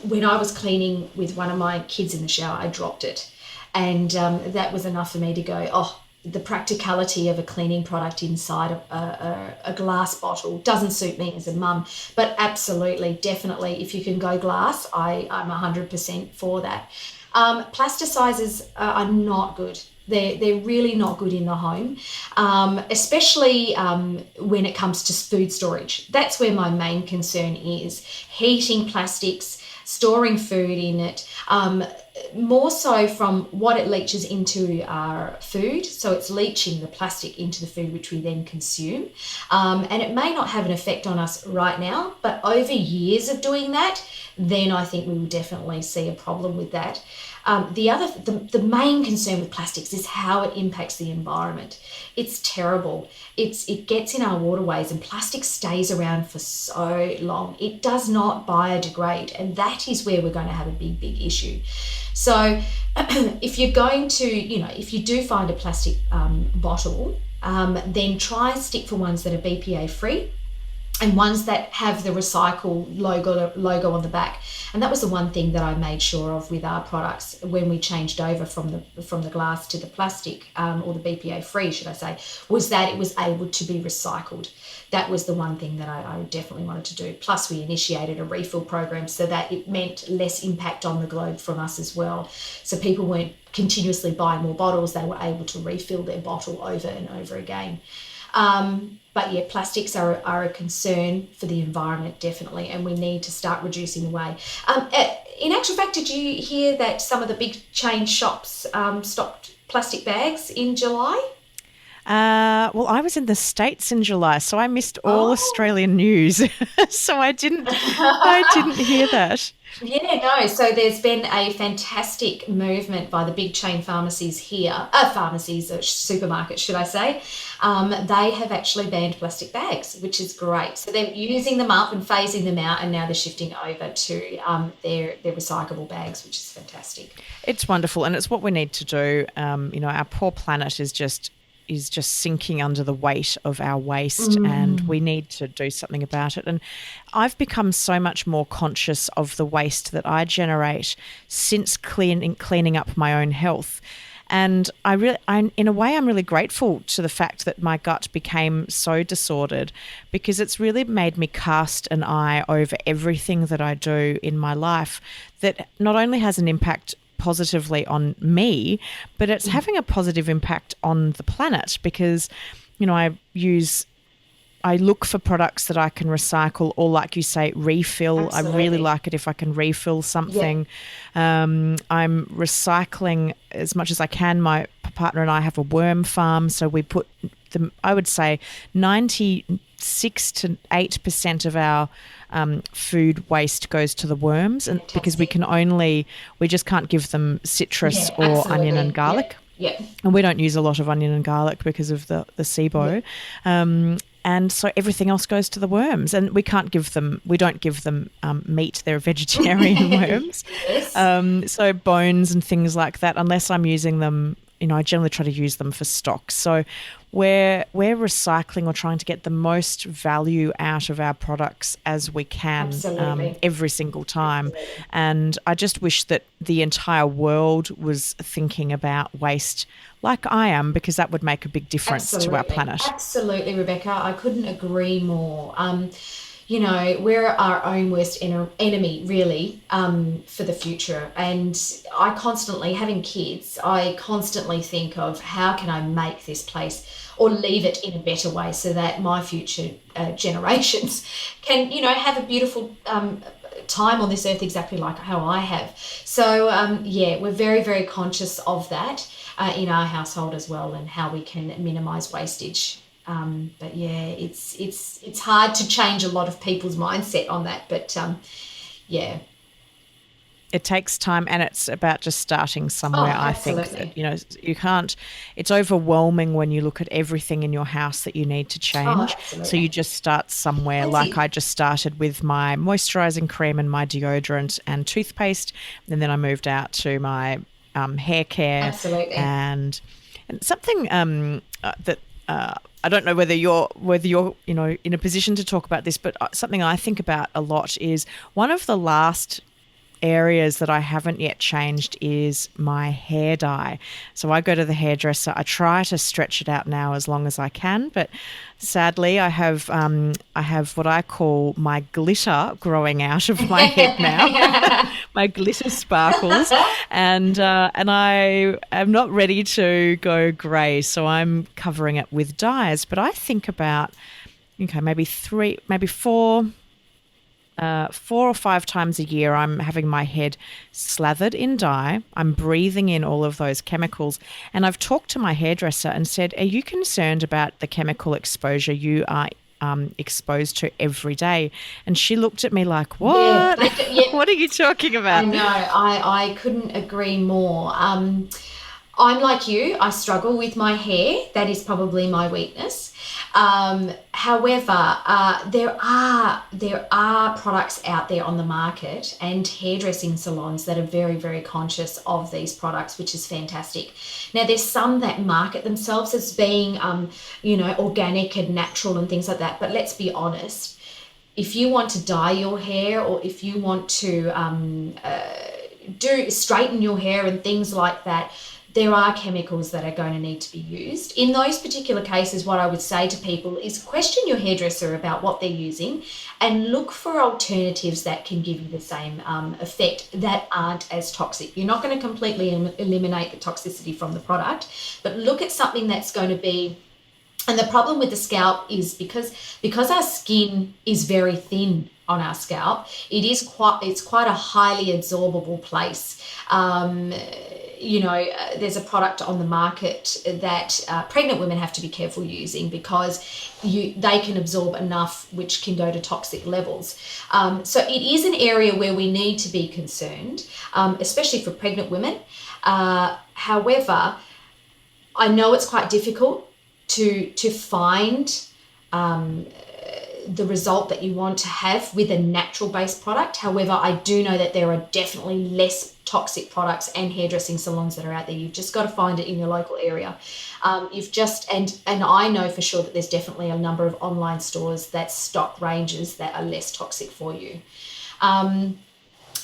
when I was cleaning with one of my kids in the shower, I dropped it. And that was enough for me to go, oh, the practicality of a cleaning product inside a glass bottle doesn't suit me as a mum. But absolutely, definitely, if you can go glass, I'm 100% for that. Plasticizers are not good. They're really not good in the home, especially when it comes to food storage. That's where my main concern is. Heating plastics, storing food in it, more so from what it leaches into our food. So it's leaching the plastic into the food, which we then consume. And it may not have an effect on us right now, but over years of doing that, then I think we will definitely see a problem with that. The main concern with plastics is how it impacts the environment. It's terrible. It gets in our waterways, and plastic stays around for so long. It does not biodegrade, and that is where we're going to have a big, big issue. So if you're going to, if you do find a plastic bottle, then try and stick for ones that are BPA free, and ones that have the recycle logo on the back. And that was the one thing that I made sure of with our products when we changed over from the glass to the plastic, or the BPA free, should I say, was that it was able to be recycled. That was the one thing that I definitely wanted to do. Plus, we initiated a refill program so that it meant less impact on the globe from us as well. So people weren't continuously buying more bottles. They were able to refill their bottle over and over again. But yeah, plastics are a concern for the environment, definitely, and we need to start reducing away. In actual fact, did you hear that some of the big chain shops stopped plastic bags in July? Well, I was in the States in July, so I missed all Australian news. So I didn't hear that. Yeah, no. So there's been a fantastic movement by the big chain pharmacies here, supermarkets, should I say. They have actually banned plastic bags, which is great. So they're using them up and phasing them out, and now they're shifting over to their recyclable bags, which is fantastic. It's wonderful, and it's what we need to do. Our poor planet is just sinking under the weight of our waste, and we need to do something about it. And I've become so much more conscious of the waste that I generate since cleaning up my own health. And in a way, I'm really grateful to the fact that my gut became so disordered, because it's really made me cast an eye over everything that I do in my life that not only has an impact positively on me, but it's having a positive impact on the planet, because I look for products that I can recycle, or like you say, refill. Absolutely. I really like it if I can refill something. Yeah. I'm recycling as much as I can. My partner and I have a worm farm, so we put I would say 96 to 8% of our food waste goes to the worms, and because we just can't give them citrus or absolutely. Onion and garlic. Yeah. And we don't use a lot of onion and garlic because of the Sibo. Yeah. and so everything else goes to the worms. And we don't give them meat; they're vegetarian worms. Yes. So bones and things like that, unless I'm using them, I generally try to use them for stock. So we're recycling or trying to get the most value out of our products as we can, Absolutely. every single time. And I just wish that the entire world was thinking about waste like I am, because that would make a big difference to our Absolutely. planet. Absolutely, Rebecca. I couldn't agree more. We're our own worst enemy, really, for the future. And I constantly, having kids, I constantly think of how can I make this place or leave it in a better way so that my future generations can, have a beautiful time on this earth exactly like how I have. So, we're very, very conscious of that in our household as well, and how we can minimise wastage. But yeah, it's hard to change a lot of people's mindset on that. But yeah. It takes time, and it's about just starting somewhere. Oh, I think absolutely. that, you can't, it's overwhelming when you look at everything in your house that you need to Oh, change. So you absolutely. just start somewhere. That's Like it. I just started with my moisturizing cream and my deodorant and toothpaste. And then I moved out to my hair care, Absolutely. and something that I don't know whether you're in a position to talk about this, but something I think about a lot is one of the last areas that I haven't yet changed is my hair dye. So I go to the hairdresser. I try to stretch it out now as long as I can, but sadly, I have what I call my glitter growing out of my head now. My glitter sparkles, and I am not ready to go grey, so I'm covering it with dyes. But I think about, okay, maybe three, maybe four or five times a year, I'm having my head slathered in dye. I'm breathing in all of those chemicals. And I've talked to my hairdresser and said, are you concerned about the chemical exposure you are exposed to every day? And she looked at me like, Yeah, what? yeah, What are you talking I about? know. I couldn't agree more. I'm like you. I struggle with my hair. That is probably my weakness. However, there are products out there on the market and hairdressing salons that are very, very conscious of these products, which is fantastic. Now, there's some that market themselves as being, organic and natural and things like that. But let's be honest. If you want to dye your hair, or if you want to do straighten your hair and things like that, there are chemicals that are going to need to be used. In those particular cases, what I would say to people is question your hairdresser about what they're using and look for alternatives that can give you the same effect that aren't as toxic. You're not going to completely eliminate the toxicity from the product, but look at something that's going to be. And the problem with the scalp is because our skin is very thin on our scalp, it's quite a highly absorbable place. There's a product on the market that pregnant women have to be careful using because they can absorb enough, which can go to toxic levels. So it is an area where we need to be concerned, especially for pregnant women. However, I know it's quite difficult to find the result that you want to have with a natural based product. However, I do know that there are definitely less toxic products and hairdressing salons that are out there. You've just got to find it in your local area. And I know for sure that there's definitely a number of online stores that stock ranges that are less toxic for you. And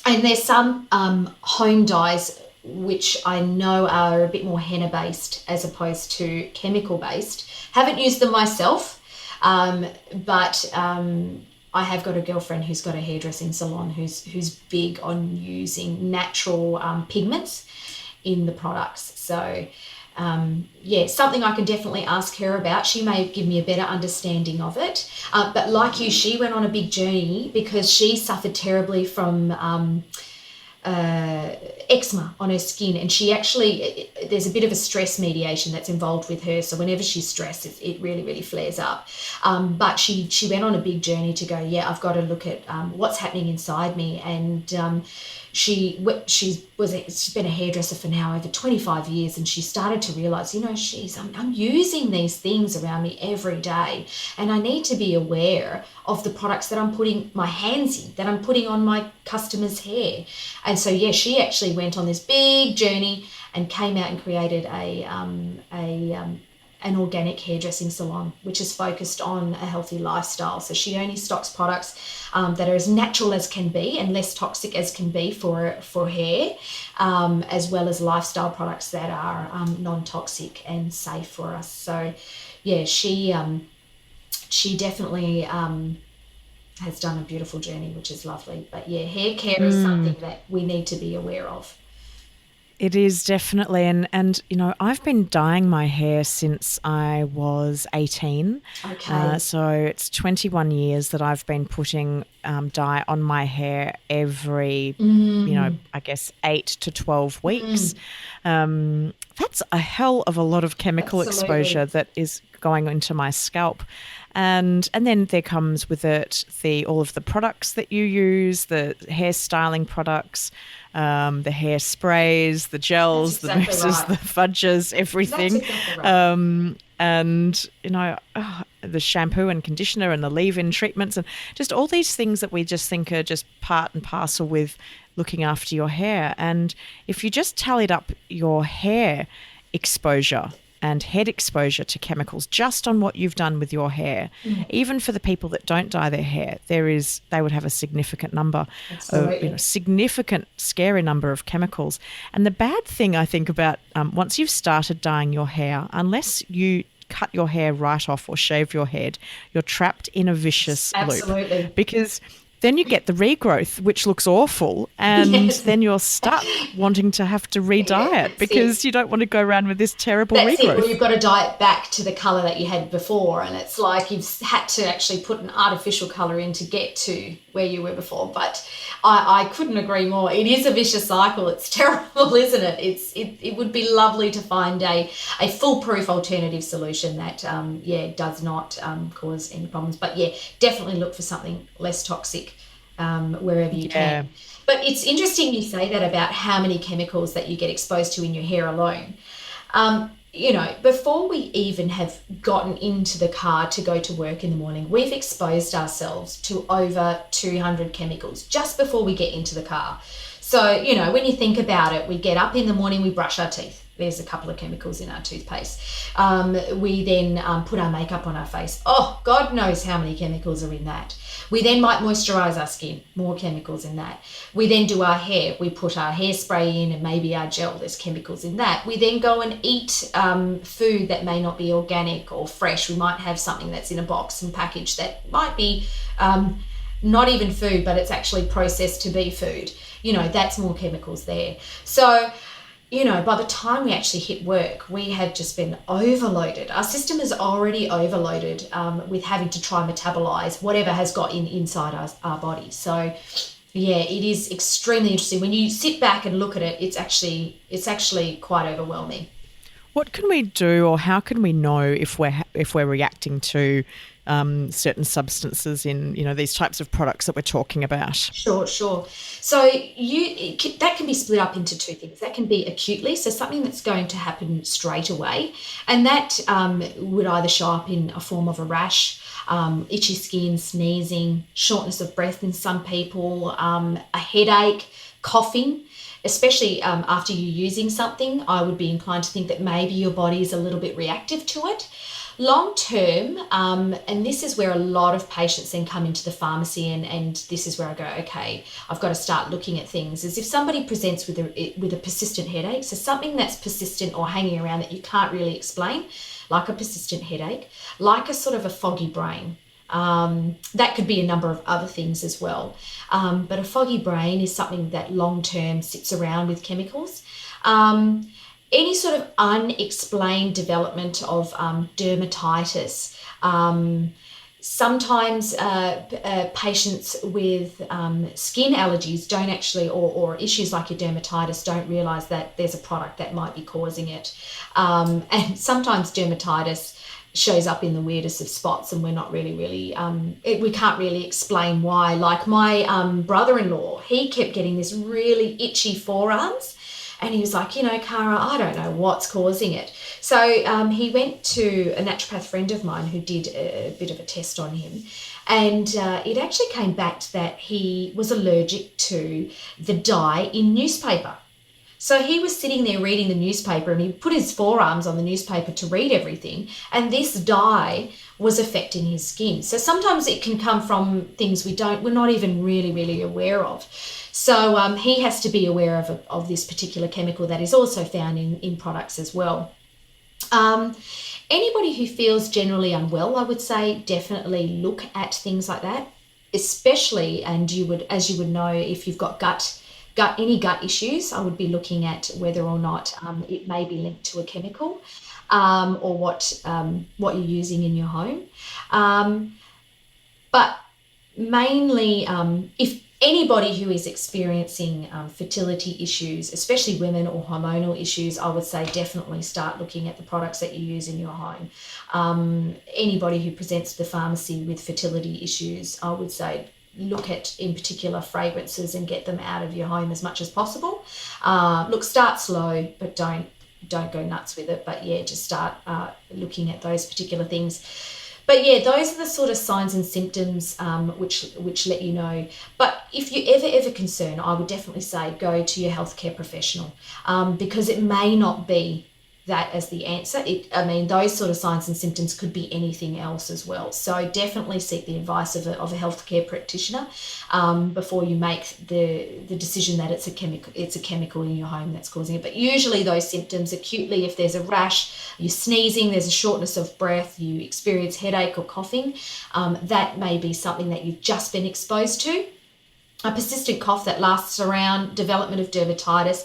there's some home dyes which I know are a bit more henna based as opposed to chemical based. Haven't used them myself, but I have got a girlfriend who's got a hairdressing salon who's big on using natural pigments in the products. So something I can definitely ask her about. She may give me a better understanding of it. But like you, she went on a big journey because she suffered terribly from eczema on her skin, and she actually, there's a bit of a stress mediation that's involved with her, so whenever she's stressed it really, really flares up. But she went on a big journey to go, I've got to look at what's happening inside me, and she's been a hairdresser for now over 25 years, and she started to realize, I'm using these things around me every day, and I need to be aware of the products that I'm putting my hands in, that I'm putting on my customers' hair. And so, she actually went on this big journey and came out and created an organic hairdressing salon, which is focused on a healthy lifestyle. So she only stocks products that are as natural as can be and less toxic as can be for hair, as well as lifestyle products that are non-toxic and safe for us. So, she definitely has done a beautiful journey, which is lovely. But hair care is something that we need to be aware of. It is definitely, and I've been dyeing my hair since I was 18. Okay. So it's 21 years that I've been putting dye on my hair every, I guess 8 to 12 weeks. That's a hell of a lot of chemical exposure that is going into my scalp. And then there comes with it all of the products that you use, the hair styling products, the hair sprays, the gels, the mousses, the fudges, everything. That's exactly right. And, the shampoo and conditioner and the leave-in treatments and just all these things that we just think are just part and parcel with looking after your hair. And if you just tallied up your hair exposure and head exposure to chemicals just on what you've done with your hair, even for the people that don't dye their hair, they would have a significant number, significant scary number of chemicals. And the bad thing I think about once you've started dyeing your hair, unless you cut your hair right off or shave your head, you're trapped in a vicious loop, because then you get the regrowth, which looks awful, and then you're stuck wanting to have to re-dye it because you don't want to go around with this terrible regrowth. Well, you've got to dye it back to the colour that you had before, and it's like you've had to actually put an artificial colour in to get to where you were before. But I couldn't agree more. It is a vicious cycle. It's terrible, isn't it? It would be lovely to find a foolproof alternative solution that does not cause any problems. But definitely look for something less toxic wherever you can. But it's interesting you say that about how many chemicals that you get exposed to in your hair alone. Before we even have gotten into the car to go to work in the morning, we've exposed ourselves to over 200 chemicals just before we get into the car. So, when you think about it, we get up in the morning, we brush our teeth. There's a couple of chemicals in our toothpaste. We then put our makeup on our face. Oh, God knows how many chemicals are in that. We then might moisturize our skin, more chemicals in that. We then do our hair. We put our hairspray in and maybe our gel, there's chemicals in that. We then go and eat food that may not be organic or fresh. We might have something that's in a box and packaged that might be not even food, but it's actually processed to be food. That's more chemicals there. So, by the time we actually hit work, we have just been overloaded. Our system is already overloaded with having to try and metabolize whatever has got inside our body. So, it is extremely interesting. When you sit back and look at it, it's actually quite overwhelming. What can we do, or how can we know if we're reacting to certain substances in these types of products that we're talking about? Sure. So that can be split up into two things. That can be acutely, so something that's going to happen straight away, and that would either show up in a form of a rash, itchy skin, sneezing, shortness of breath in some people, a headache, coughing. Especially after you're using something, I would be inclined to think that maybe your body is a little bit reactive to it. Long term, and this is where a lot of patients then come into the pharmacy, and this is where I go, okay, I've got to start looking at things, is if somebody presents with a persistent headache, so something that's persistent or hanging around that you can't really explain, like a persistent headache, like a sort of a foggy brain. That could be a number of other things as well. But a foggy brain is something that long-term sits around with chemicals. Any sort of unexplained development of dermatitis. Sometimes patients with skin allergies don't actually, or issues like your dermatitis, don't realise that there's a product that might be causing it. And sometimes dermatitis shows up in the weirdest of spots, and we're not really we can't really explain why. Like my brother-in-law, he kept getting this really itchy forearms, and he was like, Cara, I don't know what's causing it. So he went to a naturopath friend of mine who did a bit of a test on him, and it actually came back to that he was allergic to the dye in newspaper. So he was sitting there reading the newspaper, and he put his forearms on the newspaper to read everything, and this dye was affecting his skin. So sometimes it can come from things we're not even really aware of. So he has to be aware of this particular chemical that is also found in products as well. Anybody who feels generally unwell, I would say definitely look at things like that, especially, and as you would know, if you've got any gut issues, I would be looking at whether or not it may be linked to a chemical, or what you're using in your home. But mainly, if anybody who is experiencing fertility issues, especially women, or hormonal issues, I would say definitely start looking at the products that you use in your home. Anybody who presents to the pharmacy with fertility issues, I would say look at, in particular, fragrances and get them out of your home as much as possible. Start slow, but don't go nuts with it. But yeah, just start looking at those particular things. But yeah, those are the sort of signs and symptoms which let you know. But if you're ever concerned, I would definitely say go to your healthcare professional, because it may not be that as the answer. Those sort of signs and symptoms could be anything else as well. So definitely seek the advice of a healthcare practitioner before you make the decision that it's a chemical in your home that's causing it. But usually those symptoms acutely, if there's a rash, you're sneezing, there's a shortness of breath, you experience headache or coughing, that may be something that you've just been exposed to. A persistent cough that lasts around, development of dermatitis,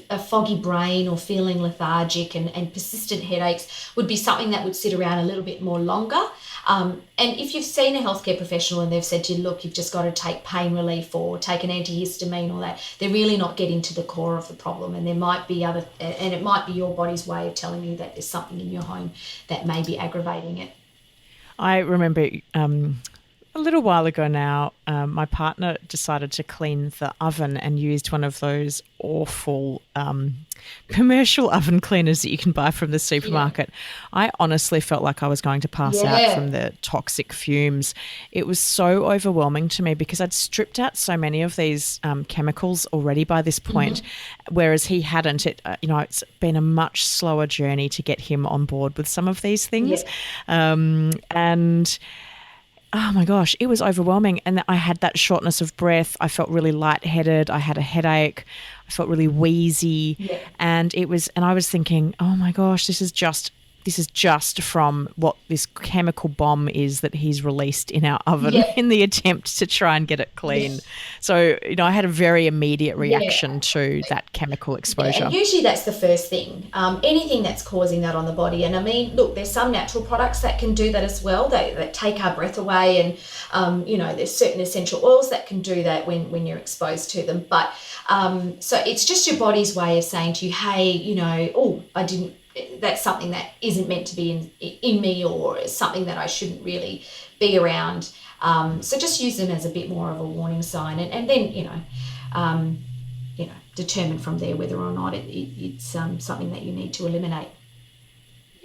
a foggy brain or feeling lethargic, and persistent headaches would be something that would sit around a little bit more longer. And if you've seen a healthcare professional and they've said to you, look, you've just got to take pain relief or take an antihistamine or that, they're really not getting to the core of the problem. And there might be and it might be your body's way of telling you that there's something in your home that may be aggravating it. I remember a little while ago now, my partner decided to clean the oven and used one of those awful commercial oven cleaners that you can buy from the supermarket. Yeah. I honestly felt like I was going to pass out from the toxic fumes. It was so overwhelming to me because I'd stripped out so many of these chemicals already by this point, whereas he hadn't. It's been a much slower journey to get him on board with some of these things. Yeah. And oh my gosh, it was overwhelming. And I had that shortness of breath. I felt really lightheaded. I had a headache. I felt really wheezy. Yeah. And I was thinking, oh my gosh, this is just from what this chemical bomb is that he's released in our oven in the attempt to try and get it clean. Yes. So, I had a very immediate reaction to that chemical exposure. Yeah, and usually that's the first thing. Anything that's causing that on the body. And look, there's some natural products that can do that as well. That take our breath away. And, there's certain essential oils that can do that when you're exposed to them. But so it's just your body's way of saying to you, hey, that's something that isn't meant to be in me, or something that I shouldn't really be around. So just use them as a bit more of a warning sign, and then determine from there whether or not it's something that you need to eliminate.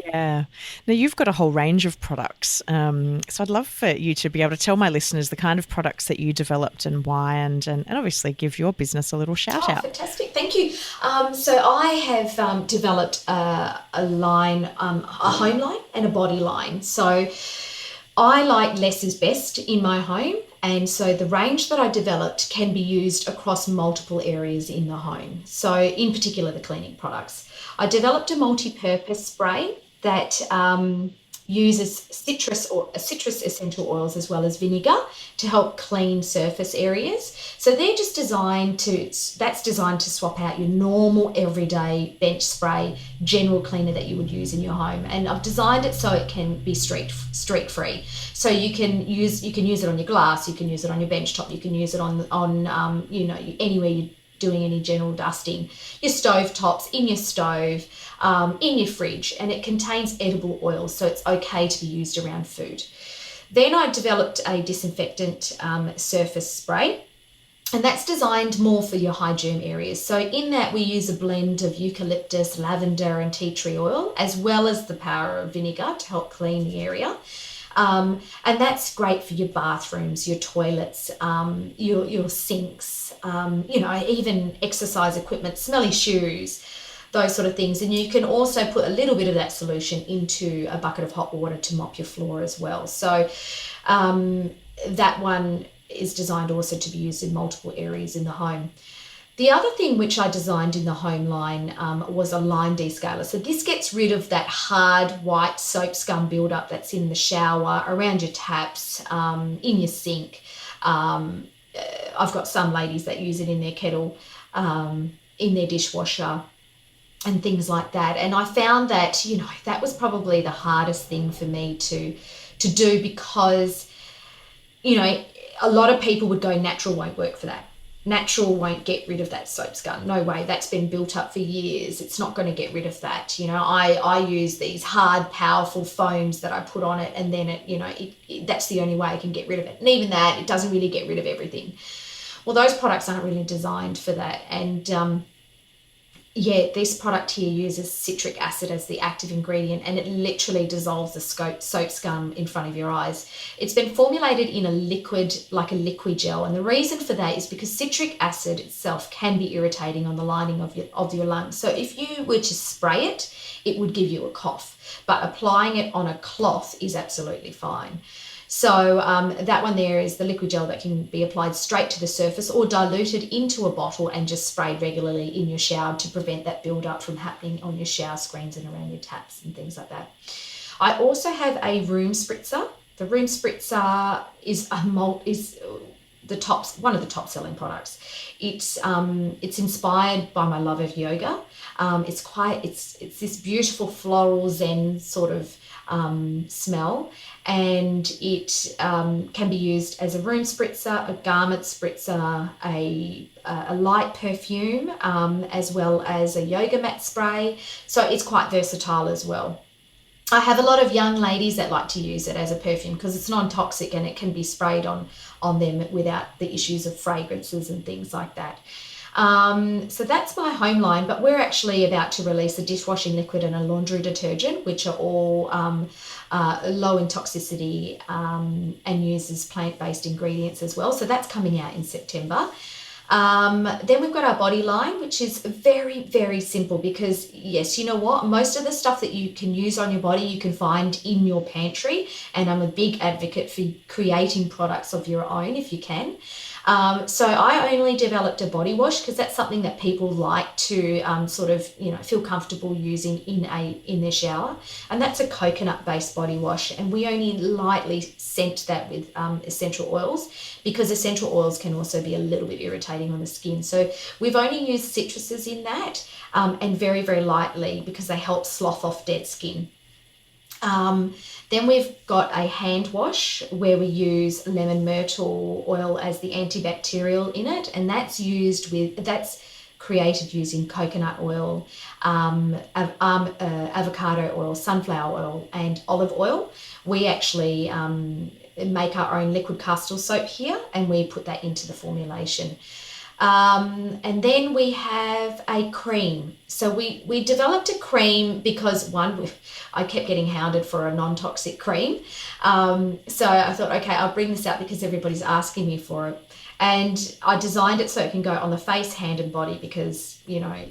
Yeah. Now, you've got a whole range of products. So I'd love for you to be able to tell my listeners the kind of products that you developed and why, and obviously give your business a little shout out. Fantastic. Thank you. So I have developed a line, a home line and a body line. So I like less is best in my home. And so the range that I developed can be used across multiple areas in the home. So in particular, the cleaning products. I developed a multi-purpose spray that uses citrus essential oils as well as vinegar to help clean surface areas. So they're just designed to swap out your normal everyday bench spray general cleaner that you would use in your home. And I've designed it so it can be streak free. So you can use it on your glass, you can use it on your bench top, you can use it on anywhere doing any general dusting. Your stove tops, in your stove, in your fridge, and it contains edible oils, so it's okay to be used around food. Then I developed a disinfectant surface spray, and that's designed more for your high germ areas. So in that we use a blend of eucalyptus, lavender and tea tree oil, as well as the power of vinegar to help clean the area. And that's great for your bathrooms, your toilets, your sinks, even exercise equipment, smelly shoes, those sort of things. And you can also put a little bit of that solution into a bucket of hot water to mop your floor as well. So that one is designed also to be used in multiple areas in the home. The other thing which I designed in the home line was a line descaler. So this gets rid of that hard white soap scum buildup that's in the shower, around your taps, in your sink. I've got some ladies that use it in their kettle, in their dishwasher and things like that. And I found that, that was probably the hardest thing for me to do, because, a lot of people would go, natural won't work for that. Natural won't get rid of that soap scum. No way, that's been built up for years. It's not going to get rid of that. I use these hard, powerful foams that I put on it, and then that's the only way I can get rid of it. And even that, it doesn't really get rid of everything. Well, those products aren't really designed for that. And this product here uses citric acid as the active ingredient, and it literally dissolves the soap scum in front of your eyes. It's been formulated in a liquid, like a liquid gel, and the reason for that is because citric acid itself can be irritating on the lining of your lungs. So if you were to spray it, it would give you a cough, but applying it on a cloth is absolutely fine. So that one there is the liquid gel that can be applied straight to the surface or diluted into a bottle and just sprayed regularly in your shower to prevent that build-up from happening on your shower screens and around your taps and things like that. I also have a room spritzer. The room spritzer is one of the top selling products. It's inspired by my love of yoga. It's this beautiful floral zen sort of smell, and it can be used as a room spritzer, a garment spritzer, a light perfume, as well as a yoga mat spray. So it's quite versatile as well. I have a lot of young ladies that like to use it as a perfume because it's non-toxic and it can be sprayed on them without the issues of fragrances and things like that. So that's my home line, but we're actually about to release a dishwashing liquid and a laundry detergent, which are all low in toxicity and uses plant-based ingredients as well. So that's coming out in September. Then we've got our body line, which is very, very simple because, yes, you know what? Most of the stuff that you can use on your body, you can find in your pantry. And I'm a big advocate for creating products of your own if you can. So I only developed a body wash because that's something that people like to feel comfortable using in their shower, and that's a coconut-based body wash. And we only lightly scent that with essential oils because essential oils can also be a little bit irritating on the skin. So we've only used citruses in that, and very, very lightly because they help slough off dead skin. Then we've got a hand wash where we use lemon myrtle oil as the antibacterial in it, and that's created using coconut oil, avocado oil, sunflower oil, and olive oil. We actually make our own liquid castor soap here, and we put that into the formulation. And then we have a cream. So we developed a cream because I kept getting hounded for a non-toxic cream. So I thought, okay, I'll bring this out because everybody's asking me for it. And I designed it so it can go on the face, hand and body because,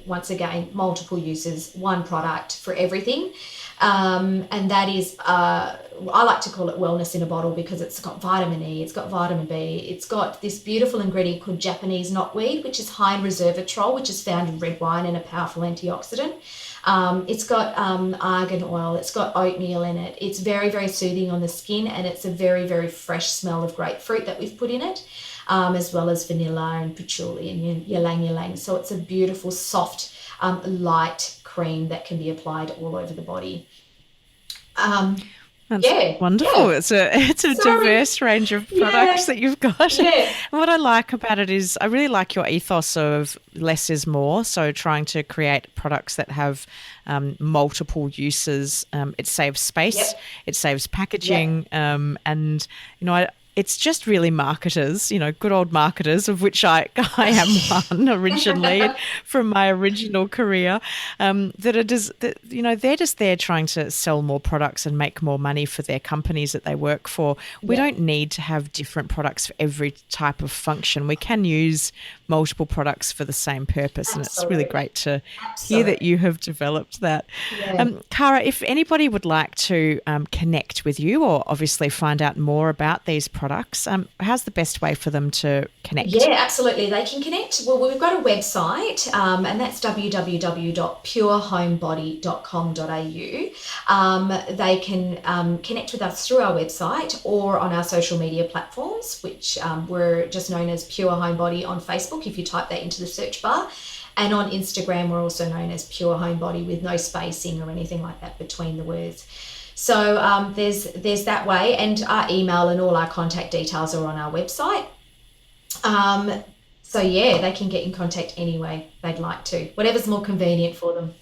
once again, multiple uses, one product for everything. And that is, I like to call it wellness in a bottle because it's got vitamin E, it's got vitamin B, it's got this beautiful ingredient called Japanese knotweed, which is high in resveratrol, which is found in red wine and a powerful antioxidant. It's got argan oil, it's got oatmeal in it. It's very, very soothing on the skin, and it's a very, very fresh smell of grapefruit that we've put in it, as well as vanilla and patchouli and ylang ylang. So it's a beautiful, soft, light cream that can be applied all over the body. That's Yeah, wonderful. yeah. It's a Sorry. diverse range of Yeah, products that you've got. yeah, And what I like about it is I really like your ethos of less is more. So trying to create products that have multiple uses. It saves space, yep, it saves yep. packaging, and it's just really marketers, good old marketers, of which I am one originally from my original career. That it is, that, they're just there trying to sell more products and make more money for their companies that they work for. We Yep, don't need to have different products for every type of function. We can use multiple products for the same purpose, and it's really absolutely, great to hear that absolutely. you have developed that. Yeah. Cara, if anybody would like to connect with you or obviously find out more about these products, how's the best way for them to connect? Yeah, absolutely. They can connect. Well, we've got a website, and that's www.purehomebody.com.au. They can connect with us through our website or on our social media platforms, which we're just known as Pure Home Body on Facebook, if you type that into the search bar. And on Instagram, we're also known as Pure Home Body with no spacing or anything like that between the words. So there's that way, and our email and all our contact details are on our website. Um, so yeah, they can get in contact any way they'd like to, whatever's more convenient for them.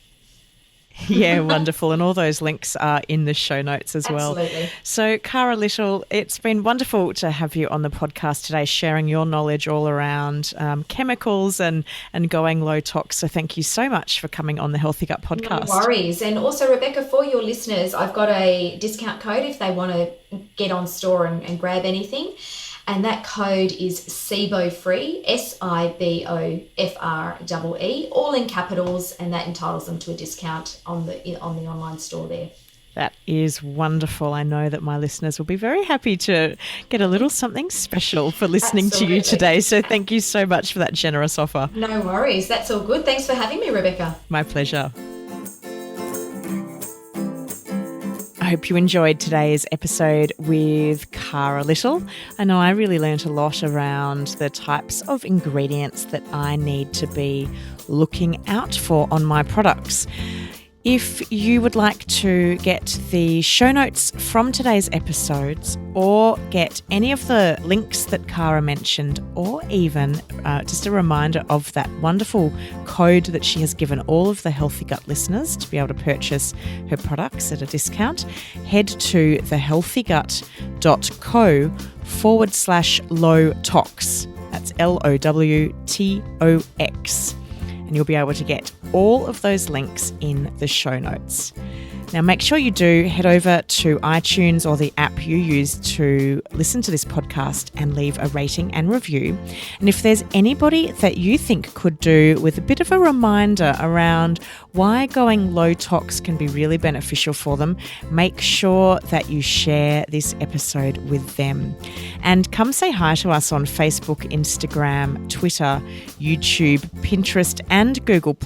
Yeah, wonderful. And all those links are in the show notes as well. Absolutely. So, Cara Little, it's been wonderful to have you on the podcast today, sharing your knowledge all around chemicals and going low tox. So, thank you so much for coming on the Healthy Gut No podcast. worries. And also, Rebecca, for your listeners, I've got a discount code if they want to get on store and grab anything. And that code is Sibo free, SIBOFREE, all in capitals, and that entitles them to a discount on the online store there. That is wonderful. I know that my listeners will be very happy to get a little something special for listening to you Absolutely. today. So, thank you so much for that generous offer. No worries. That's all good. Thanks for having me, Rebecca. My pleasure. I hope you enjoyed today's episode with Cara Little. I know I really learnt a lot around the types of ingredients that I need to be looking out for on my products. If you would like to get the show notes from today's episodes or get any of the links that Cara mentioned, or even just a reminder of that wonderful code that she has given all of the Healthy Gut listeners to be able to purchase her products at a discount, head to thehealthygut.co/low-tox. That's LOWTOX. And you'll be able to get all of those links in the show notes. Now, make sure you do head over to iTunes or the app you use to listen to this podcast and leave a rating and review. And if there's anybody that you think could do with a bit of a reminder around why going low tox can be really beneficial for them, make sure that you share this episode with them. And come say hi to us on Facebook, Instagram, Twitter, YouTube, Pinterest, and Google+.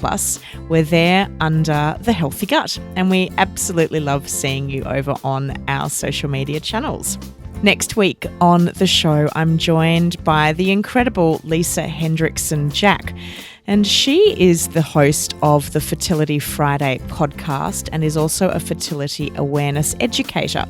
We're there under The Healthy Gut, and we absolutely love seeing you over on our social media channels. Next week on the show, I'm joined by the incredible Lisa Hendrickson-Jack. And she is the host of the Fertility Friday podcast and is also a fertility awareness educator.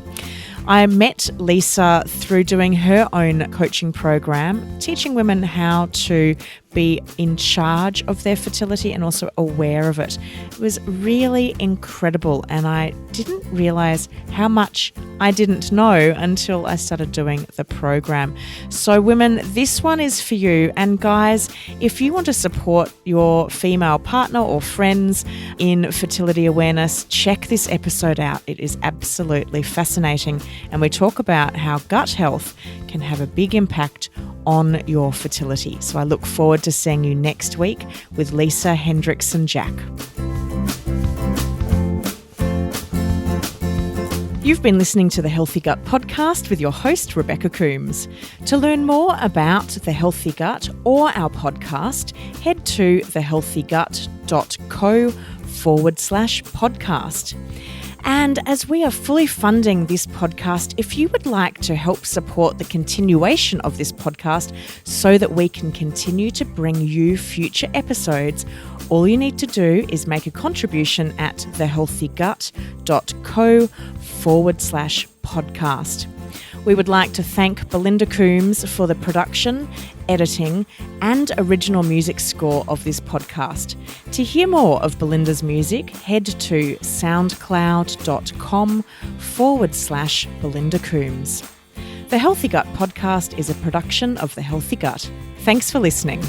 I met Lisa through doing her own coaching program, teaching women how to be in charge of their fertility and also aware of it. It was really incredible, and I didn't realize how much I didn't know until I started doing the program. So women, this one is for you. And guys, if you want to support your female partner or friends in fertility awareness, check this episode out. It is absolutely fascinating, and we talk about how gut health can have a big impact on your fertility. So I look forward to seeing you next week with Lisa Hendrickson-Jack. You've been listening to the Healthy Gut podcast with your host, Rebecca Coombs. To learn more about the Healthy Gut or our podcast, head to thehealthygut.co/podcast. And as we are fully funding this podcast, if you would like to help support the continuation of this podcast so that we can continue to bring you future episodes, All you need to do is make a contribution at thehealthygut.co/podcast. We would like to thank Belinda Coombs for the production, editing, and original music score of this podcast. To hear more of Belinda's music, head to soundcloud.com/Belinda Coombs. The Healthy Gut podcast is a production of The Healthy Gut. Thanks for listening.